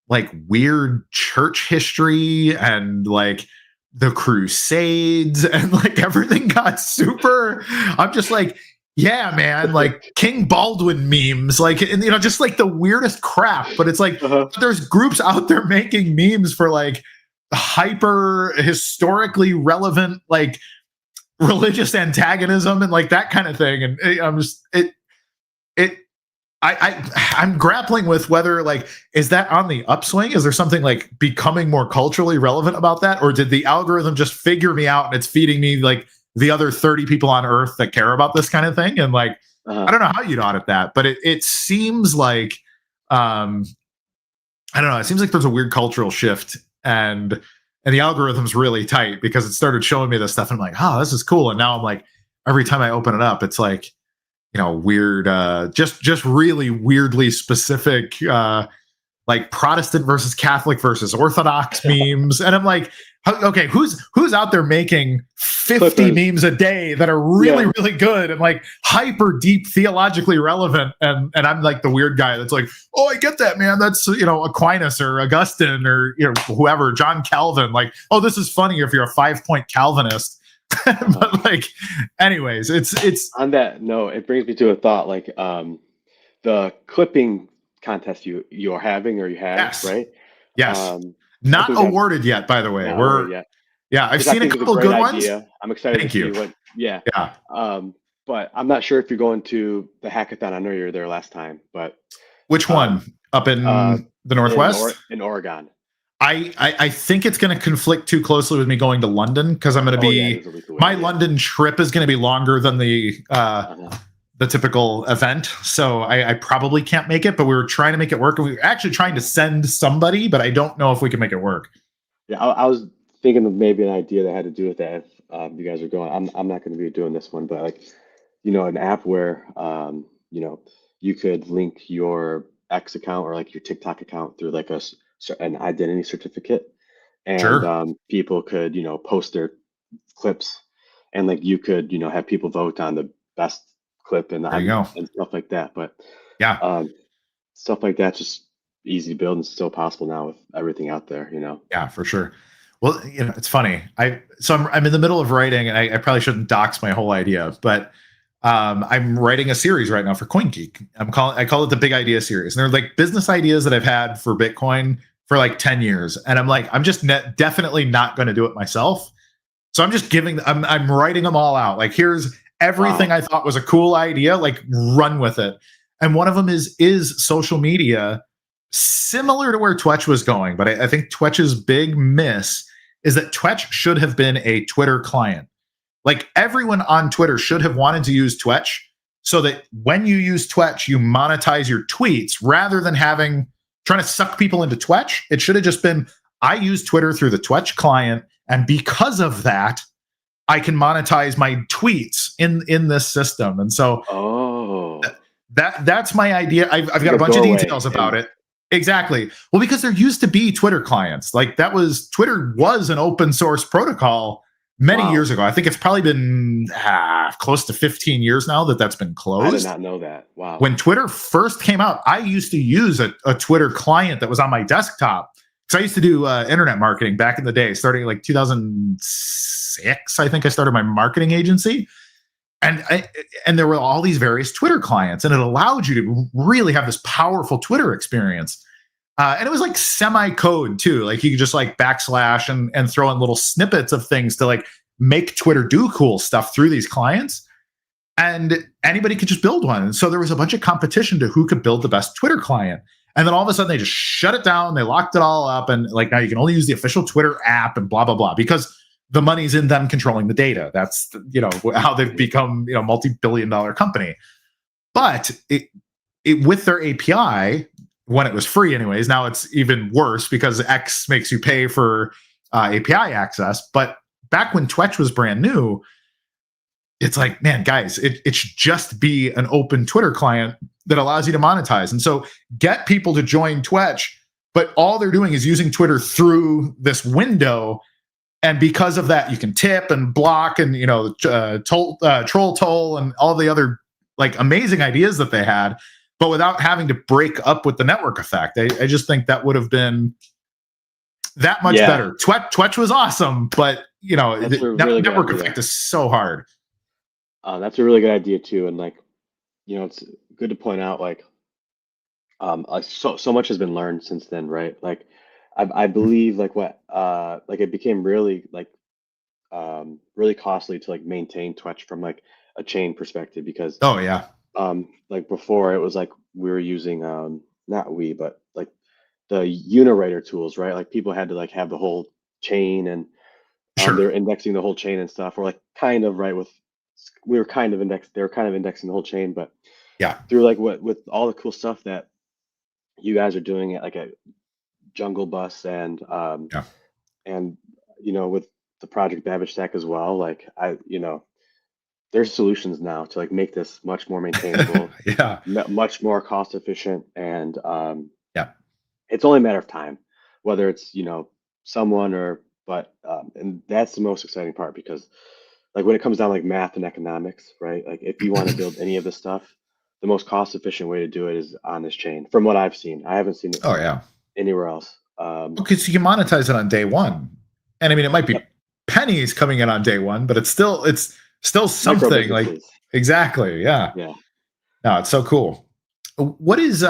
Speaker 1: like weird church history and like the Crusades, and like everything got super, I'm just like, yeah, man, like King Baldwin memes, like, and just like the weirdest crap. But it's like there's groups out there making memes for like hyper historically relevant like religious antagonism and like that kind of thing. And I'm just I'm grappling with whether like, is that on the upswing? Is there something like becoming more culturally relevant about that? Or did the algorithm just figure me out and it's feeding me like the other 30 people on earth that care about this kind of thing? And like, I don't know how you'd audit that, but it seems like, I don't know. It seems like there's a weird cultural shift, and the algorithm's really tight because it started showing me this stuff and I'm like, oh, this is cool. And now I'm like, every time I open it up, it's like, weird, just really weirdly specific, like Protestant versus Catholic versus Orthodox memes. And I'm like, okay, who's out there making 50
Speaker 2: Clippers.
Speaker 1: memes a day that are really, really good and like hyper deep theologically relevant? And I'm like the weird guy that's like, oh, I get that, man. That's, Aquinas or Augustine or, whoever, John Calvin. Like, oh, this is funny if you're a 5-point Calvinist. But like, anyways, it's
Speaker 2: on that note, it brings me to a thought, like the clipping contest you are having or you have,
Speaker 1: yes,
Speaker 2: right?
Speaker 1: yes, not awarded yet, by the way.
Speaker 2: Not awarded yet.
Speaker 1: Yeah, I've seen a couple
Speaker 2: great
Speaker 1: good
Speaker 2: idea.
Speaker 1: ones.
Speaker 2: I'm excited
Speaker 1: Thank
Speaker 2: to
Speaker 1: you.
Speaker 2: see what. Yeah.
Speaker 1: Yeah.
Speaker 2: But I'm not sure if you're going to the hackathon. I know you were there last time, but
Speaker 1: which one? Up in the Northwest?
Speaker 2: In Oregon.
Speaker 1: I think it's going to conflict too closely with me going to London because I'm going to be my London trip is going to be longer than the typical event, so I probably can't make it. But we were trying to make it work, and we were actually trying to send somebody, but I don't know if we can make it work.
Speaker 2: Yeah, I was thinking of maybe an idea that had to do with that. If you guys are going, I'm not going to be doing this one, but like, an app where you could link your X account or like your TikTok account through like an identity certificate, and
Speaker 1: Sure.
Speaker 2: People could post their clips, and like you could have people vote on the best clip and stuff like that. But
Speaker 1: yeah,
Speaker 2: stuff like that just easy to build and still possible now with everything out there.
Speaker 1: Yeah, for sure. Well, it's funny. I'm in the middle of writing, and I probably shouldn't dox my whole idea, but I'm writing a series right now for CoinGeek. I call it the Big Idea Series, and they're like business ideas that I've had for Bitcoin for like 10 years, and I'm like, I'm just definitely not going to do it myself. So I'm just I'm writing them all out. Like, here's everything I thought was a cool idea. Like, run with it. And one of them is social media, similar to where Twitch was going, but I think Twitch's big miss is that Twitch should have been a Twitter client. Like, everyone on Twitter should have wanted to use Twitch so that when you use Twitch, you monetize your tweets rather than trying to suck people into Twitch. It should have just been, I use Twitter through the Twitch client, and because of that, I can monetize my tweets in this system. And so that's my idea. I've got a bunch of details about it. Exactly. Well, because there used to be Twitter clients. Like, Twitter was an open source protocol many years ago. I think it's probably been close to 15 years now that's been closed.
Speaker 2: I did not know that. Wow.
Speaker 1: When Twitter first came out, I used to use a Twitter client that was on my desktop. So I used to do internet marketing back in the day, starting like 2006. I think I started my marketing agency. And there were all these various Twitter clients, and it allowed you to really have this powerful Twitter experience. And it was like semi-code too. Like, you could just like backslash and throw in little snippets of things to like make Twitter do cool stuff through these clients. And anybody could just build one. And so there was a bunch of competition to who could build the best Twitter client. And then all of a sudden they just shut it down. They locked it all up. And like, now you can only use the official Twitter app and blah, blah, blah, because the money's in them controlling the data. That's, how they've become, multi-billion-dollar company. But with their API, when it was free anyways, now it's even worse because X makes you pay for API access. But back when Twitch was brand new, it's like, man, guys, it should just be an open Twitter client that allows you to monetize. And so get people to join Twitch, but all they're doing is using Twitter through this window. And because of that, you can tip and block and, troll toll and all the other like amazing ideas that they had, but without having to break up with the network effect. I just think that would have been that much better. Twitch was awesome, but the network effect is so hard.
Speaker 2: That's a really good idea too. And like, it's good to point out, like, so much has been learned since then, right? Like, I believe like it became really like really costly to like maintain Twitch from like a chain perspective, because like before it was like we were using but like the Unirator tools, right? Like, people had to like have the whole chain, and they're indexing the whole chain and stuff, or like kind of right with they were kind of indexing the whole chain, but through like with all the cool stuff that you guys are doing at like a Jungle Bus and with the Project Babbage stack as well, like there's solutions now to like make this much more maintainable,
Speaker 1: Yeah.
Speaker 2: much more cost efficient, and
Speaker 1: Yeah.
Speaker 2: it's only a matter of time, whether it's someone and that's the most exciting part because like when it comes down like math and economics, right? Like if you want to build any of this stuff, the most cost efficient way to do it is on this chain. From what I've seen, I haven't seen it
Speaker 1: Oh yeah.
Speaker 2: anywhere else.
Speaker 1: Okay, so you can monetize it on day one, and I mean it might be
Speaker 2: Yep,
Speaker 1: pennies coming in on day one, but it's still
Speaker 2: micro
Speaker 1: something. Like
Speaker 2: businesses.
Speaker 1: exactly, yeah.
Speaker 2: Yeah.
Speaker 1: No, it's so cool. What is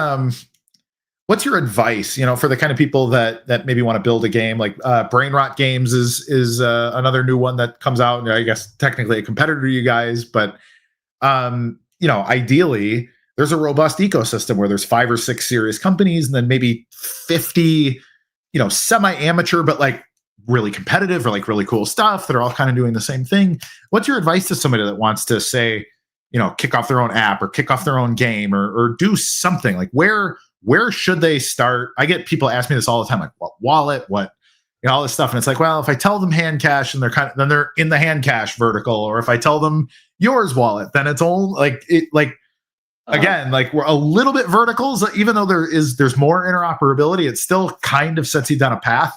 Speaker 1: what's your advice, for the kind of people that maybe want to build a game? Like Brain Rot Games is another new one that comes out. I guess technically a competitor to you guys, but ideally there's a robust ecosystem where there's 5 or 6 serious companies and then maybe 50, semi-amateur, but like really competitive or like really cool stuff that are all kind of doing the same thing. What's your advice to somebody that wants to say, kick off their own app or kick off their own game or do something? Like where should they start? I get people ask me this all the time, like what wallet, what, all this stuff. And it's like, well, if I tell them hand cash and then they're in the hand cash vertical, or if I tell them yours wallet, then it's all again, like we're a little bit verticals, even though there's more interoperability, it still kind of sets you down a path.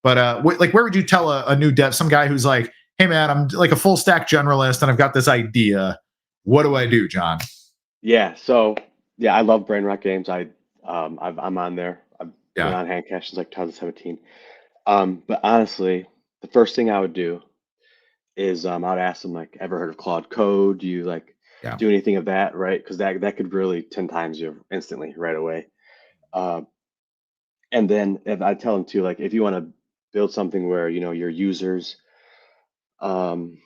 Speaker 1: But where would you tell a new dev, some guy who's like, hey man, I'm like a full stack generalist and I've got this idea. What do I do, John?
Speaker 2: Yeah. So yeah, I love Brain Rot Games. I'm on there. I've been
Speaker 1: Yeah.
Speaker 2: on Handcash since like 2017. But honestly, the first thing I would do is I would ask them like, ever heard of Claude Code? Do you like
Speaker 1: Yeah.
Speaker 2: do anything of that, right? Because that could really 10 times you instantly right away. Uh, and then if I tell them to like, if you want to build something where your users, um,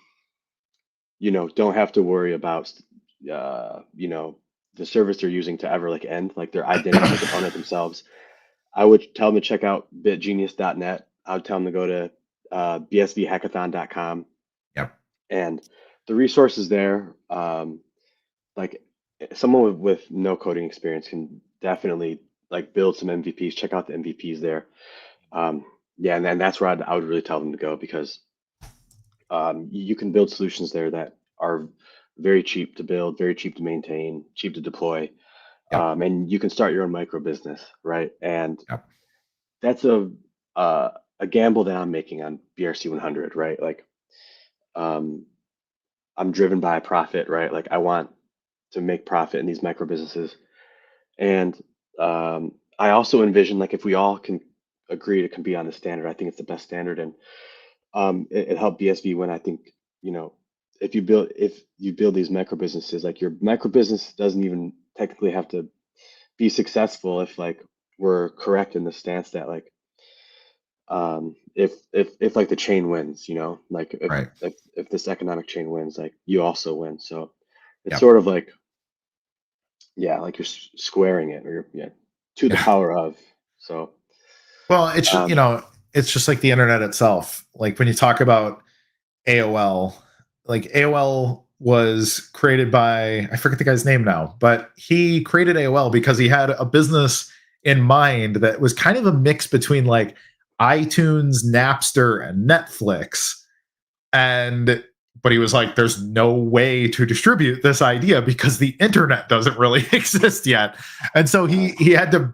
Speaker 2: don't have to worry about, the service they're using to ever like end, like their identity as a component themselves. I would tell them to check out bitgenius.net. I would tell them to go to bsvhackathon.com,
Speaker 1: Yep.
Speaker 2: and the resources there, like someone with no coding experience can definitely like build some MVPs. Check out the MVPs there. Yeah, and then that's where I would really tell them to go because you can build solutions there that are very cheap to build, very cheap to maintain, cheap to deploy,
Speaker 1: Yep.
Speaker 2: and you can start your own micro business, right? And
Speaker 1: Yep.
Speaker 2: that's a gamble that I'm making on BRC-100, right? Like, um, I'm driven by profit, right? Like, I want to make profit in these micro businesses, and I also envision like if we all can agree to compete on the standard, I think it's the best standard, and it helped BSV when I think you know if you build these micro businesses, like your micro business doesn't even technically have to be successful if like we're correct in the stance that like if like the chain wins, like
Speaker 1: Right.
Speaker 2: if this economic chain wins, like you also win. So it's
Speaker 1: Yep.
Speaker 2: sort of like yeah, like you're squaring it or yeah to the
Speaker 1: Yeah.
Speaker 2: power of. So
Speaker 1: Well, it's
Speaker 2: um,
Speaker 1: it's just like the internet itself. Like when you talk about AOL, like AOL was created by, I forget the guy's name now, but he created AOL because he had a business in mind that was kind of a mix between like iTunes, Napster, and Netflix. And but he was like, there's no way to distribute this idea because the internet doesn't really exist yet. And so he had to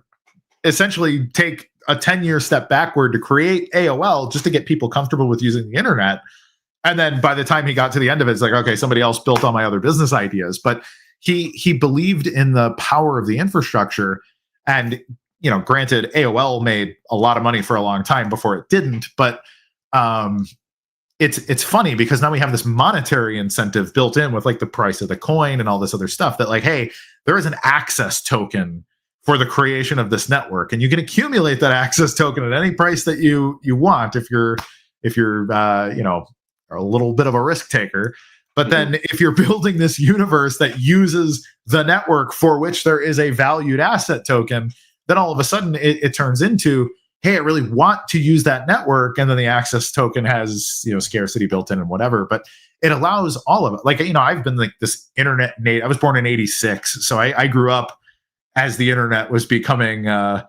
Speaker 1: essentially take a 10-year step backward to create AOL just to get people comfortable with using the internet. And then by the time he got to the end of it, it's like, okay, somebody else built all my other business ideas. But he believed in the power of the infrastructure. And, granted, AOL made a lot of money for a long time before it didn't. But it's funny because now we have this monetary incentive built in with like the price of the coin and all this other stuff that like, hey, there is an access token for the creation of this network, and you can accumulate that access token at any price that you want if you're a little bit of a risk taker. But then if you're building this universe that uses the network for which there is a valued asset token, then all of a sudden it turns into, hey, I really want to use that network. And then the access token has, scarcity built in and whatever, but it allows all of it. Like, I've been like this internet native. I was born in 86. So I grew up as the internet was becoming a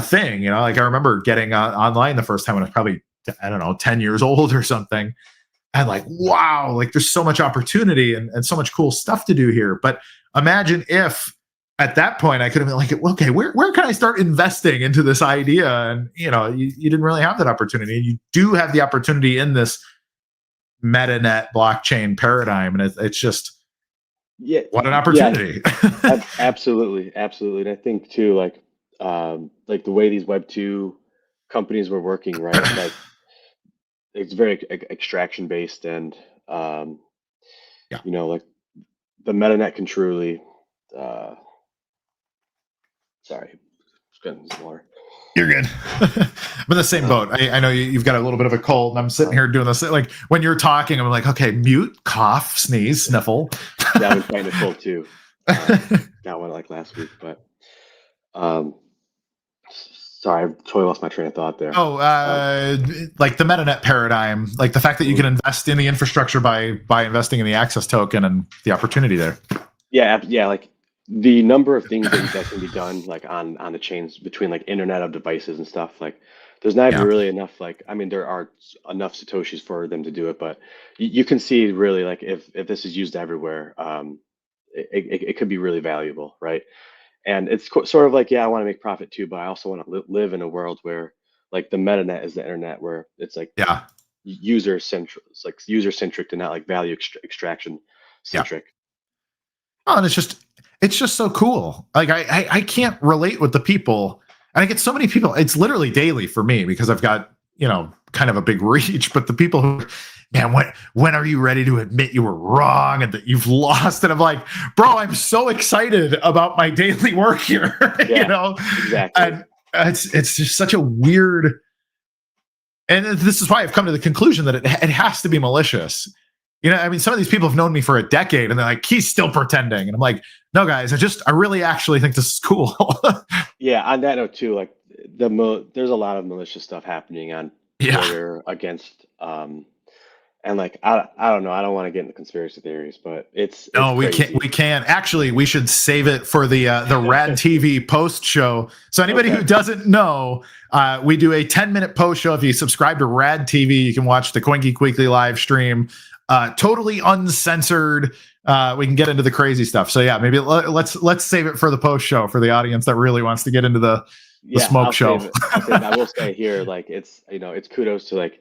Speaker 1: thing, like I remember getting online the first time when I was probably, I don't know, 10 years old or something. and like, wow, like there's so much opportunity and so much cool stuff to do here. But imagine if at that point I could have been like, okay, where can I start investing into this idea? And you didn't really have that opportunity. And you do have the opportunity in this Metanet blockchain paradigm, and it's just what an opportunity.
Speaker 2: Yeah, absolutely. And I think too, like the way these Web2 companies were working, right? Like it's very extraction based, and like the Metanet can truly sorry, just getting some water.
Speaker 1: You're good. I'm in the same boat. I know you've got a little bit of a cold, and I'm sitting here doing this. Like when you're talking, I'm like, okay, mute, cough, sneeze, sniffle.
Speaker 2: Yeah, I've been fighting a cold too. Got one like last week, but sorry, I totally lost my train of thought there.
Speaker 1: Oh, like the Metanet paradigm, like the fact that you can invest in the infrastructure by investing in the access token and the opportunity there.
Speaker 2: Yeah, like the number of things that can be done like on the chains between like Internet of Devices and stuff, like there's not even really enough, like I mean there are enough Satoshis for them to do it, but you can see really like if this is used everywhere, it could be really valuable, right? And it's sort of like, yeah, I want to make profit too, but I also want to live in a world where like the Metanet is the internet, where it's like user centric, it's like user centric and not like value extraction centric.
Speaker 1: Oh, and it's just so cool. Like I can't relate with the people, and I get so many people. It's literally daily for me because I've got kind of a big reach. But the people who, man, when are you ready to admit you were wrong and that you've lost? And I'm like, bro, I'm so excited about my daily work here.
Speaker 2: Exactly.
Speaker 1: And it's just such a weird. And this is why I've come to the conclusion that it has to be malicious. I mean, some of these people have known me for a decade, and they're like, he's still pretending. And I'm like, no, guys, I really actually think this is cool.
Speaker 2: Yeah, on that note too, like there's a lot of malicious stuff happening on Twitter against, and like I don't know, I don't want to get into conspiracy theories, but it's
Speaker 1: we can't. Actually, we should save it for the Rad TV post show. So anybody who doesn't know, we do a 10-minute post show. If you subscribe to Rad TV, you can watch the CoinGeek Weekly live stream. Totally uncensored. We can get into the crazy stuff. So yeah, maybe let's save it for the post show for the audience that really wants to get into the smoke show.
Speaker 2: I will say here, like it's kudos to like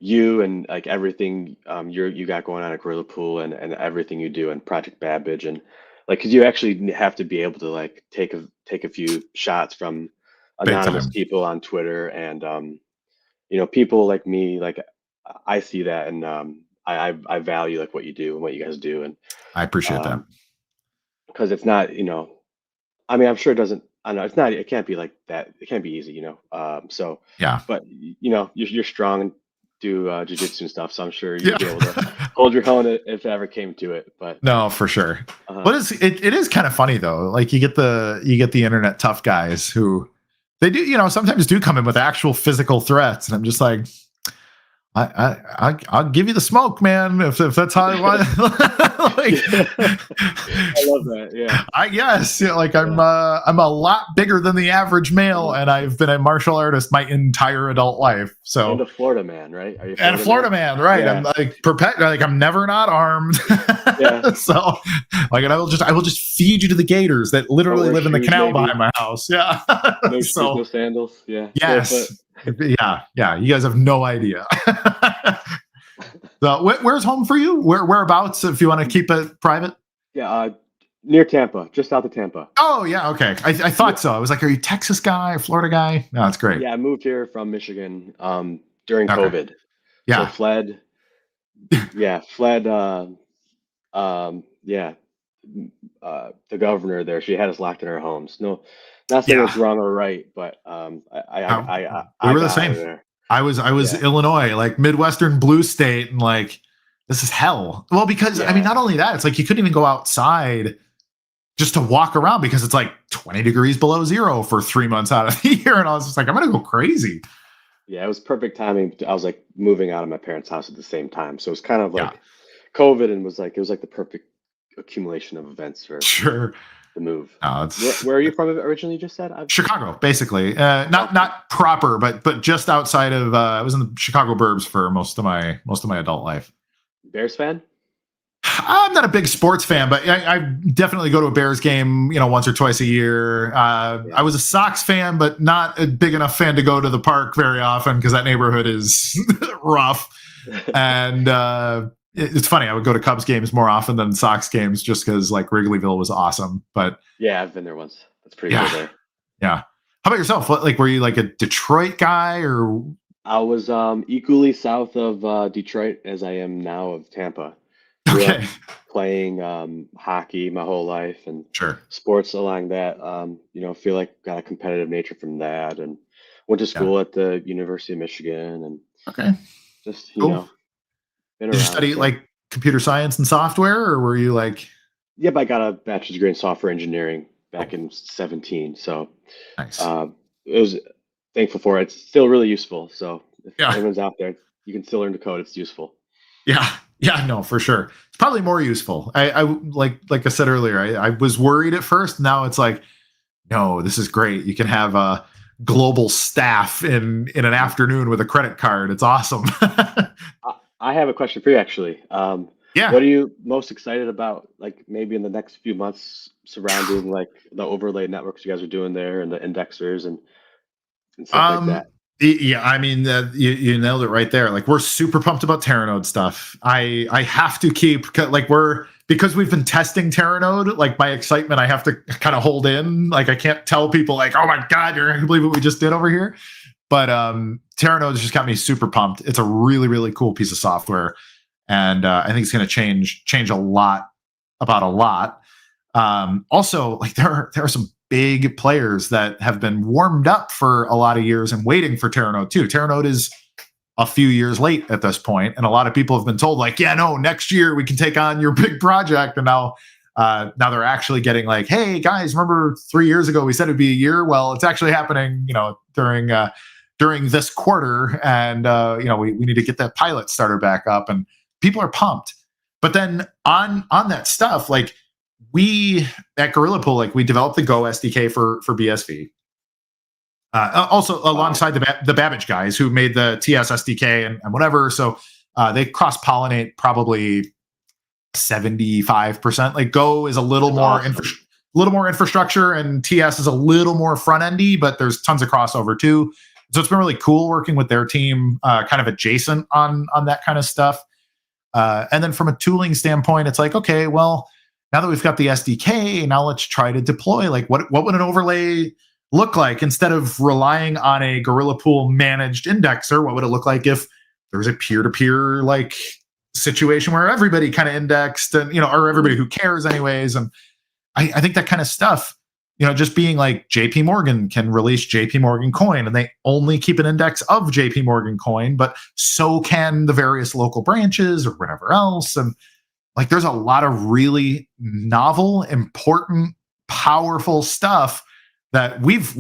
Speaker 2: you and like everything you got going on at Gorilla Pool and everything you do and Project Babbage, and like because you actually have to be able to like take a few shots from anonymous people on Twitter, and people like me, like I see that, and I value like what you do and what you guys do, and
Speaker 1: I appreciate that,
Speaker 2: because it's not, I mean, I'm sure it doesn't. I know it's not. It can't be like that. It can't be easy, So
Speaker 1: yeah,
Speaker 2: but you're strong and do jujitsu and stuff, so I'm sure you'd be able to hold your own if it ever came to it. But
Speaker 1: no, for sure. But it is kind of funny though. Like you get the internet tough guys who they do sometimes do come in with actual physical threats, and I'm just like, I'll give you the smoke, man. If that's how I want. Like,
Speaker 2: I love that. Yeah.
Speaker 1: I guess. Like I'm a lot bigger than the average male, and I've been a martial artist my entire adult life. So.
Speaker 2: And a Florida man, right? Are you
Speaker 1: and a Florida man, right? Yeah. I'm like I'm never not armed.
Speaker 2: Yeah.
Speaker 1: So, like, and I will just feed you to the gators that literally live in the canal behind my house. Yeah.
Speaker 2: No shoes, no sandals. Yeah.
Speaker 1: Yes. Yeah. You guys have no idea. So, where's home for you? Whereabouts? If you want to keep it private.
Speaker 2: Yeah, near Tampa, just south of Tampa.
Speaker 1: Oh yeah, okay. I thought so. I was like, are you a Texas guy, or Florida guy? No, that's great.
Speaker 2: Yeah, I moved here from Michigan during COVID.
Speaker 1: Yeah.
Speaker 2: So fled. The governor there, she had us locked in our homes. No, not saying it's wrong or right, but
Speaker 1: we were the same.
Speaker 2: There.
Speaker 1: I was Illinois, like Midwestern blue state, and like this is hell. Well, because I mean, not only that, it's like you couldn't even go outside just to walk around because it's like 20 degrees below zero for 3 months out of the year, and I was just like, I'm gonna go crazy.
Speaker 2: Yeah, it was perfect timing. I was like moving out of my parents' house at the same time, so it was kind of like COVID, and it was like the perfect accumulation of events for the move. Where are you from originally? You just said
Speaker 1: Chicago, basically. Not proper, but just outside of. I was in the Chicago burbs for most of my adult life.
Speaker 2: Bears fan?
Speaker 1: I'm not a big sports fan, but I definitely go to a Bears game, once or twice a year. I was a Sox fan, but not a big enough fan to go to the park very often because that neighborhood is rough. And it's funny, I would go to Cubs games more often than Sox games just because like Wrigleyville was awesome. But
Speaker 2: yeah, I've been there once. That's pretty good there.
Speaker 1: Yeah. How about yourself? Were you like a Detroit guy or?
Speaker 2: I was equally south of Detroit as I am now of Tampa.
Speaker 1: Okay.
Speaker 2: Playing hockey my whole life and
Speaker 1: sure.
Speaker 2: sports along that. Feel like got a competitive nature from that, and went to school at the University of Michigan, and
Speaker 1: okay,
Speaker 2: just
Speaker 1: cool. Did you study like computer science and software, or were you like?
Speaker 2: Yep, I got a bachelor's degree in software engineering back in 2017. So
Speaker 1: nice.
Speaker 2: It was thankful for it. It's still really useful. So if anyone's out there, you can still learn to code. It's useful.
Speaker 1: Yeah, no, for sure. It's probably more useful. I like I said earlier, I was worried at first. Now it's like, no, this is great. You can have a global staff in an afternoon with a credit card. It's awesome.
Speaker 2: I have a question for you, actually.
Speaker 1: Yeah.
Speaker 2: What are you most excited about, like maybe in the next few months surrounding like the overlay networks you guys are doing there and the indexers and stuff like that?
Speaker 1: Yeah, I mean, you nailed it right there. Like we're super pumped about Terranode stuff. I have to keep because we've been testing Terranode. Like my excitement, I have to kind of hold in. Like I can't tell people like, oh my god, you're not gonna believe what we just did over here. But Terranode just got me super pumped. It's a really really cool piece of software, and I think it's going to change a lot about a lot. Also, like there are some big players that have been warmed up for a lot of years and waiting for Terranode too. Terranode is a few years late at this point, and a lot of people have been told like, yeah, no, next year we can take on your big project, and now they're actually getting like, hey guys, remember 3 years ago we said it'd be a year? Well, it's actually happening, during this quarter, and we need to get that pilot starter back up, and people are pumped. But then on that stuff, like we at Gorilla Pool, like we developed the Go SDK for BSV. Also alongside the Babbage guys who made the TS SDK and whatever. So they cross-pollinate probably 75%. Like Go is a little more infrastructure, and TS is a little more front-endy, but there's tons of crossover too. So it's been really cool working with their team, kind of adjacent on that kind of stuff. And then from a tooling standpoint, it's like, okay, well, now that we've got the SDK, now let's try to deploy. Like, what would an overlay look like instead of relying on a Gorilla Pool managed indexer? What would it look like if there was a peer-to-peer like situation where everybody kind of indexed and or everybody who cares anyways? And I think that kind of stuff, just being like JP Morgan can release JP Morgan coin and they only keep an index of JP Morgan coin, but so can the various local branches or whatever else. And like there's a lot of really novel, important, powerful stuff that we've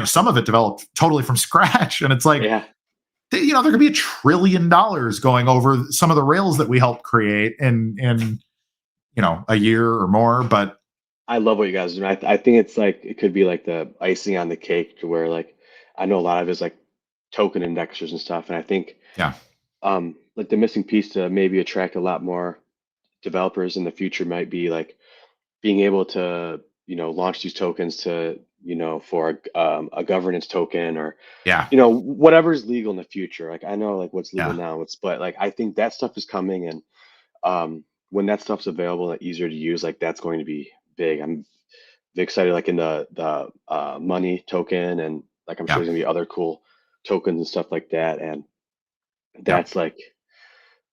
Speaker 1: some of it developed totally from scratch. And it's like, there could be $1 trillion going over some of the rails that we helped create in a year or more. But
Speaker 2: I love what you guys do. I think it's like it could be like the icing on the cake to where like I know a lot of it is like token indexers and stuff. And I think like the missing piece to maybe attract a lot more developers in the future might be like being able to launch these tokens to for a governance token or whatever's legal in the future. Like I know like what's legal now, but like I think that stuff is coming, and when that stuff's available and easier to use, like that's going to be big. I'm excited like in the money token, and like I'm sure there's gonna be other cool tokens and stuff like that, and that's like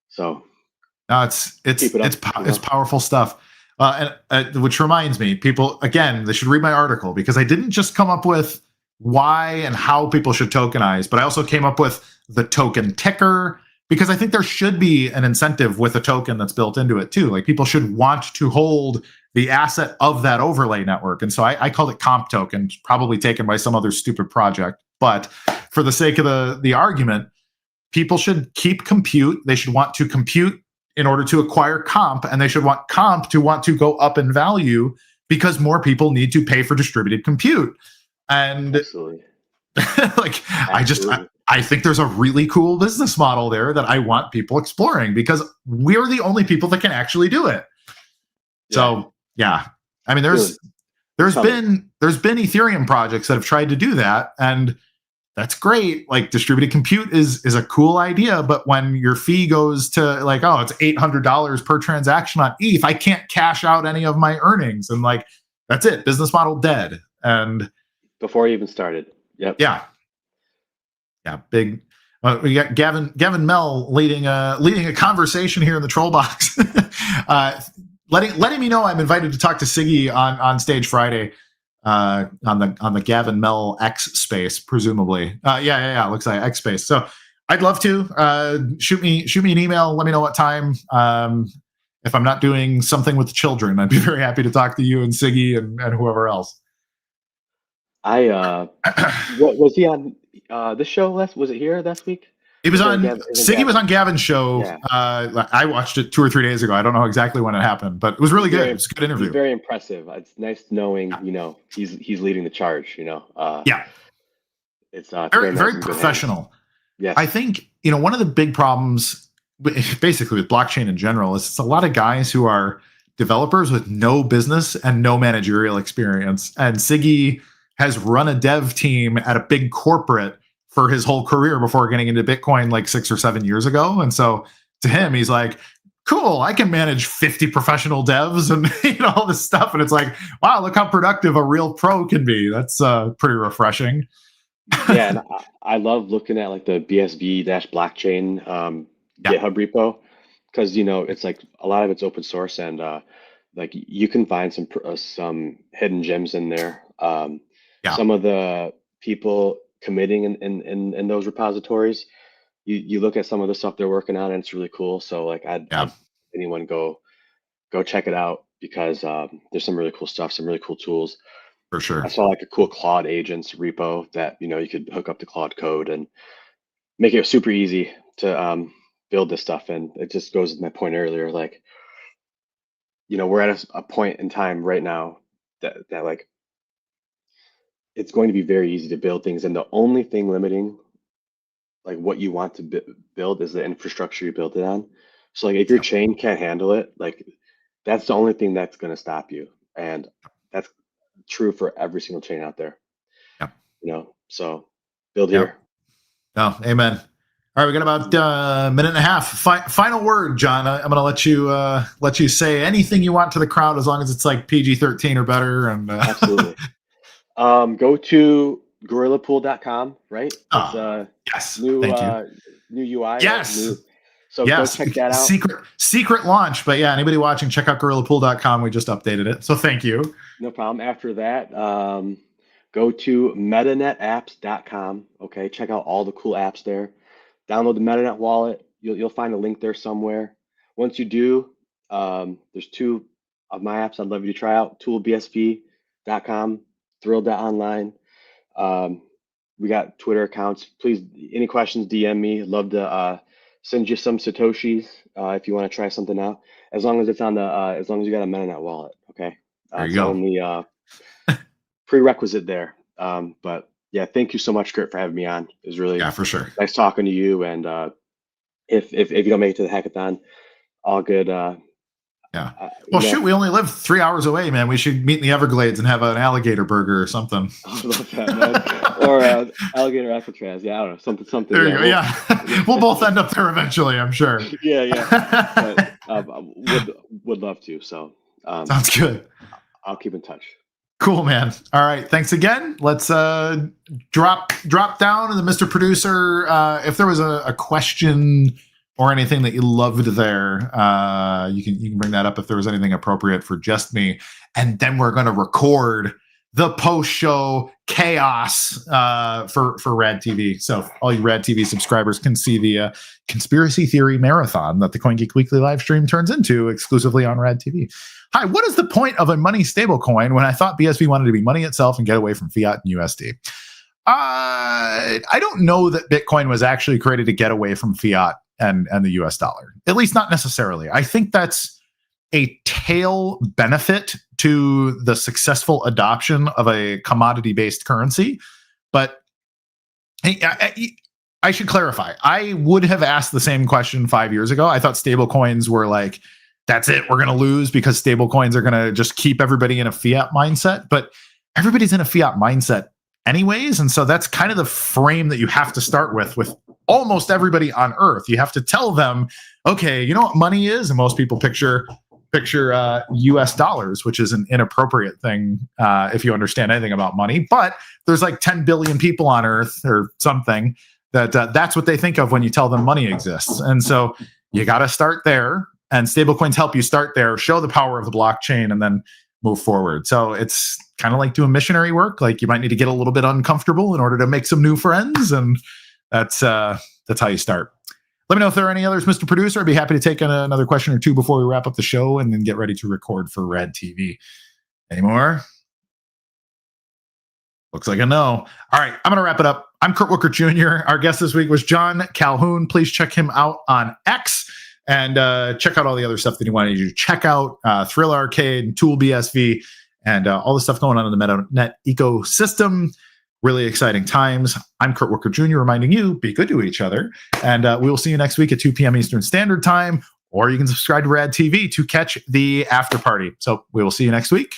Speaker 2: so.
Speaker 1: No, it's powerful stuff. And which reminds me, people, again, they should read my article because I didn't just come up with why and how people should tokenize, but I also came up with the token ticker because I think there should be an incentive with a token that's built into it too. Like people should want to hold the asset of that overlay network. And so I called it comp token, probably taken by some other stupid project. But for the sake of the argument, people should keep compute. They should want to compute in order to acquire comp, and they should want comp to want to go up in value because more people need to pay for distributed compute. And
Speaker 2: Absolutely.
Speaker 1: like, Absolutely. I think there's a really cool business model there that I want people exploring because we're the only people that can actually do it.
Speaker 2: Yeah.
Speaker 1: So yeah, I mean, there's been Ethereum projects that have tried to do that, and that's great. Like distributed compute is a cool idea, but when your fee goes to like, oh, it's $800 per transaction on ETH, I can't cash out any of my earnings, and like that's it, business model dead. And
Speaker 2: before you even started. Yep.
Speaker 1: Yeah, big. We got Gavin Mell leading a conversation here in the troll box, letting me know I'm invited to talk to Siggy on stage Friday, on the Gavin Mell X space, presumably. Yeah. Looks like X space. So I'd love to shoot me an email. Let me know what time. If I'm not doing something with the children, I'd be very happy to talk to you and Siggy and whoever else.
Speaker 2: Was he on this show was it here last week?
Speaker 1: He was on Siggy was on Gavin's show. Yeah. I watched it 2 or 3 days ago. I don't know exactly when it happened, but it was really good. It was a good interview.
Speaker 2: He's very impressive. It's nice knowing, he's leading the charge,
Speaker 1: Yeah.
Speaker 2: It's
Speaker 1: very professional.
Speaker 2: Yes.
Speaker 1: I think, one of the big problems basically with blockchain in general is it's a lot of guys who are developers with no business and no managerial experience. And Siggy has run a dev team at a big corporate for his whole career before getting into Bitcoin like 6 or 7 years ago. And so to him, he's like, cool, I can manage 50 professional devs and all this stuff. And it's like, wow, look how productive a real pro can be. That's pretty refreshing.
Speaker 2: Yeah, and I love looking at like the BSV-blockchain GitHub repo, because it's like a lot of it's open source, and like you can find some hidden gems in there. Some of the people committing in those repositories, you look at some of the stuff they're working on, and it's really cool. So like I'd anyone go check it out, because there's some really cool stuff, some really cool tools.
Speaker 1: For sure.
Speaker 2: I saw like a cool Claude agents repo that you could hook up to Claude code and make it super easy to build this stuff. And it just goes with my point earlier, like we're at a point in time right now that like it's going to be very easy to build things, and the only thing limiting like what you want to build is the infrastructure you build it on. So like if your chain can't handle it, like that's the only thing that's going to stop you, and that's true for every single chain out there. So build here.
Speaker 1: No, amen. All right, we got about a minute and a half. Final word, John. I'm going to let you say anything you want to the crowd, as long as it's like PG-13 or better. And
Speaker 2: absolutely. Go to gorillapool.com, right? It's
Speaker 1: yes.
Speaker 2: New UI.
Speaker 1: Yes.
Speaker 2: Right? So go check that out.
Speaker 1: Secret launch. But yeah, anybody watching, check out gorillapool.com. We just updated it. So thank you.
Speaker 2: No problem. After that, go to metanetapps.com. Okay. Check out all the cool apps there. Download the Metanet wallet. You'll find a link there somewhere. Once you do, there's 2 of my apps I'd love you to try out. ToolBSV.com, Thryll.online. We got Twitter accounts. Please, any questions, DM me. Love to send you some Satoshis if you want to try something out. As long as it's on as long as you got a Metanet wallet. Okay.
Speaker 1: There you go.
Speaker 2: Only prerequisite there. But yeah, thank you so much, Kurt, for having me on. It was really
Speaker 1: for sure
Speaker 2: nice talking to you. And if you don't make it to the hackathon, all good.
Speaker 1: Well, shoot, we only live 3 hours away, man. We should meet in the Everglades and have an alligator burger or something.
Speaker 2: I love that, man. Or alligator Alcatraz. Yeah, I don't know, something.
Speaker 1: There you go. Yeah, we'll both end up there eventually, I'm sure.
Speaker 2: Yeah. But, would love to. So
Speaker 1: sounds good.
Speaker 2: I'll keep in touch.
Speaker 1: Cool, man. All right, thanks again. Let's drop down, and the Mr. Producer, if there was a question or anything that you loved there, you can bring that up if there was anything appropriate for just me. And then we're going to record the post-show chaos for Rad TV. So all you Rad TV subscribers can see the conspiracy theory marathon that the CoinGeek Weekly Livestream turns into exclusively on Rad TV. Hi, what is the point of a money stablecoin when I thought BSV wanted to be money itself and get away from fiat and USD? I don't know that Bitcoin was actually created to get away from fiat and the US dollar, at least not necessarily. I think that's a tail benefit to the successful adoption of a commodity-based currency. But I should clarify. I would have asked the same question 5 years ago. I thought stable coins were like, that's it, we're going to lose because stable coins are going to just keep everybody in a fiat mindset. But everybody's in a fiat mindset anyways. And so that's kind of the frame that you have to start with almost everybody on earth. You have to tell them, okay, you know what money is? And most people picture US dollars, which is an inappropriate thing if you understand anything about money. But there's like 10 billion people on earth or something that's what they think of when you tell them money exists. And so you got to start there, and stablecoins help you start there, show the power of the blockchain, and then move forward. So it's kind of like doing missionary work. Like you might need to get a little bit uncomfortable in order to make some new friends, and that's how you start. Let me know if there are any others, Mr. Producer. I'd be happy to take another question or two before we wrap up the show and then get ready to record for Red TV. Any more? Looks like a no. All right, I'm going to wrap it up. I'm Kurt Wuckert Jr. Our guest this week was John Calhoun. Please check him out on X and check out all the other stuff that he wanted you to check out. Thryll Arcade, Tool BSV, and all the stuff going on in the Metanet ecosystem. Really exciting times. I'm Kurt Wuckert Jr. reminding you, be good to each other. And we will see you next week at 2 p.m. Eastern Standard Time, or you can subscribe to Rad TV to catch the after party. So we will see you next week.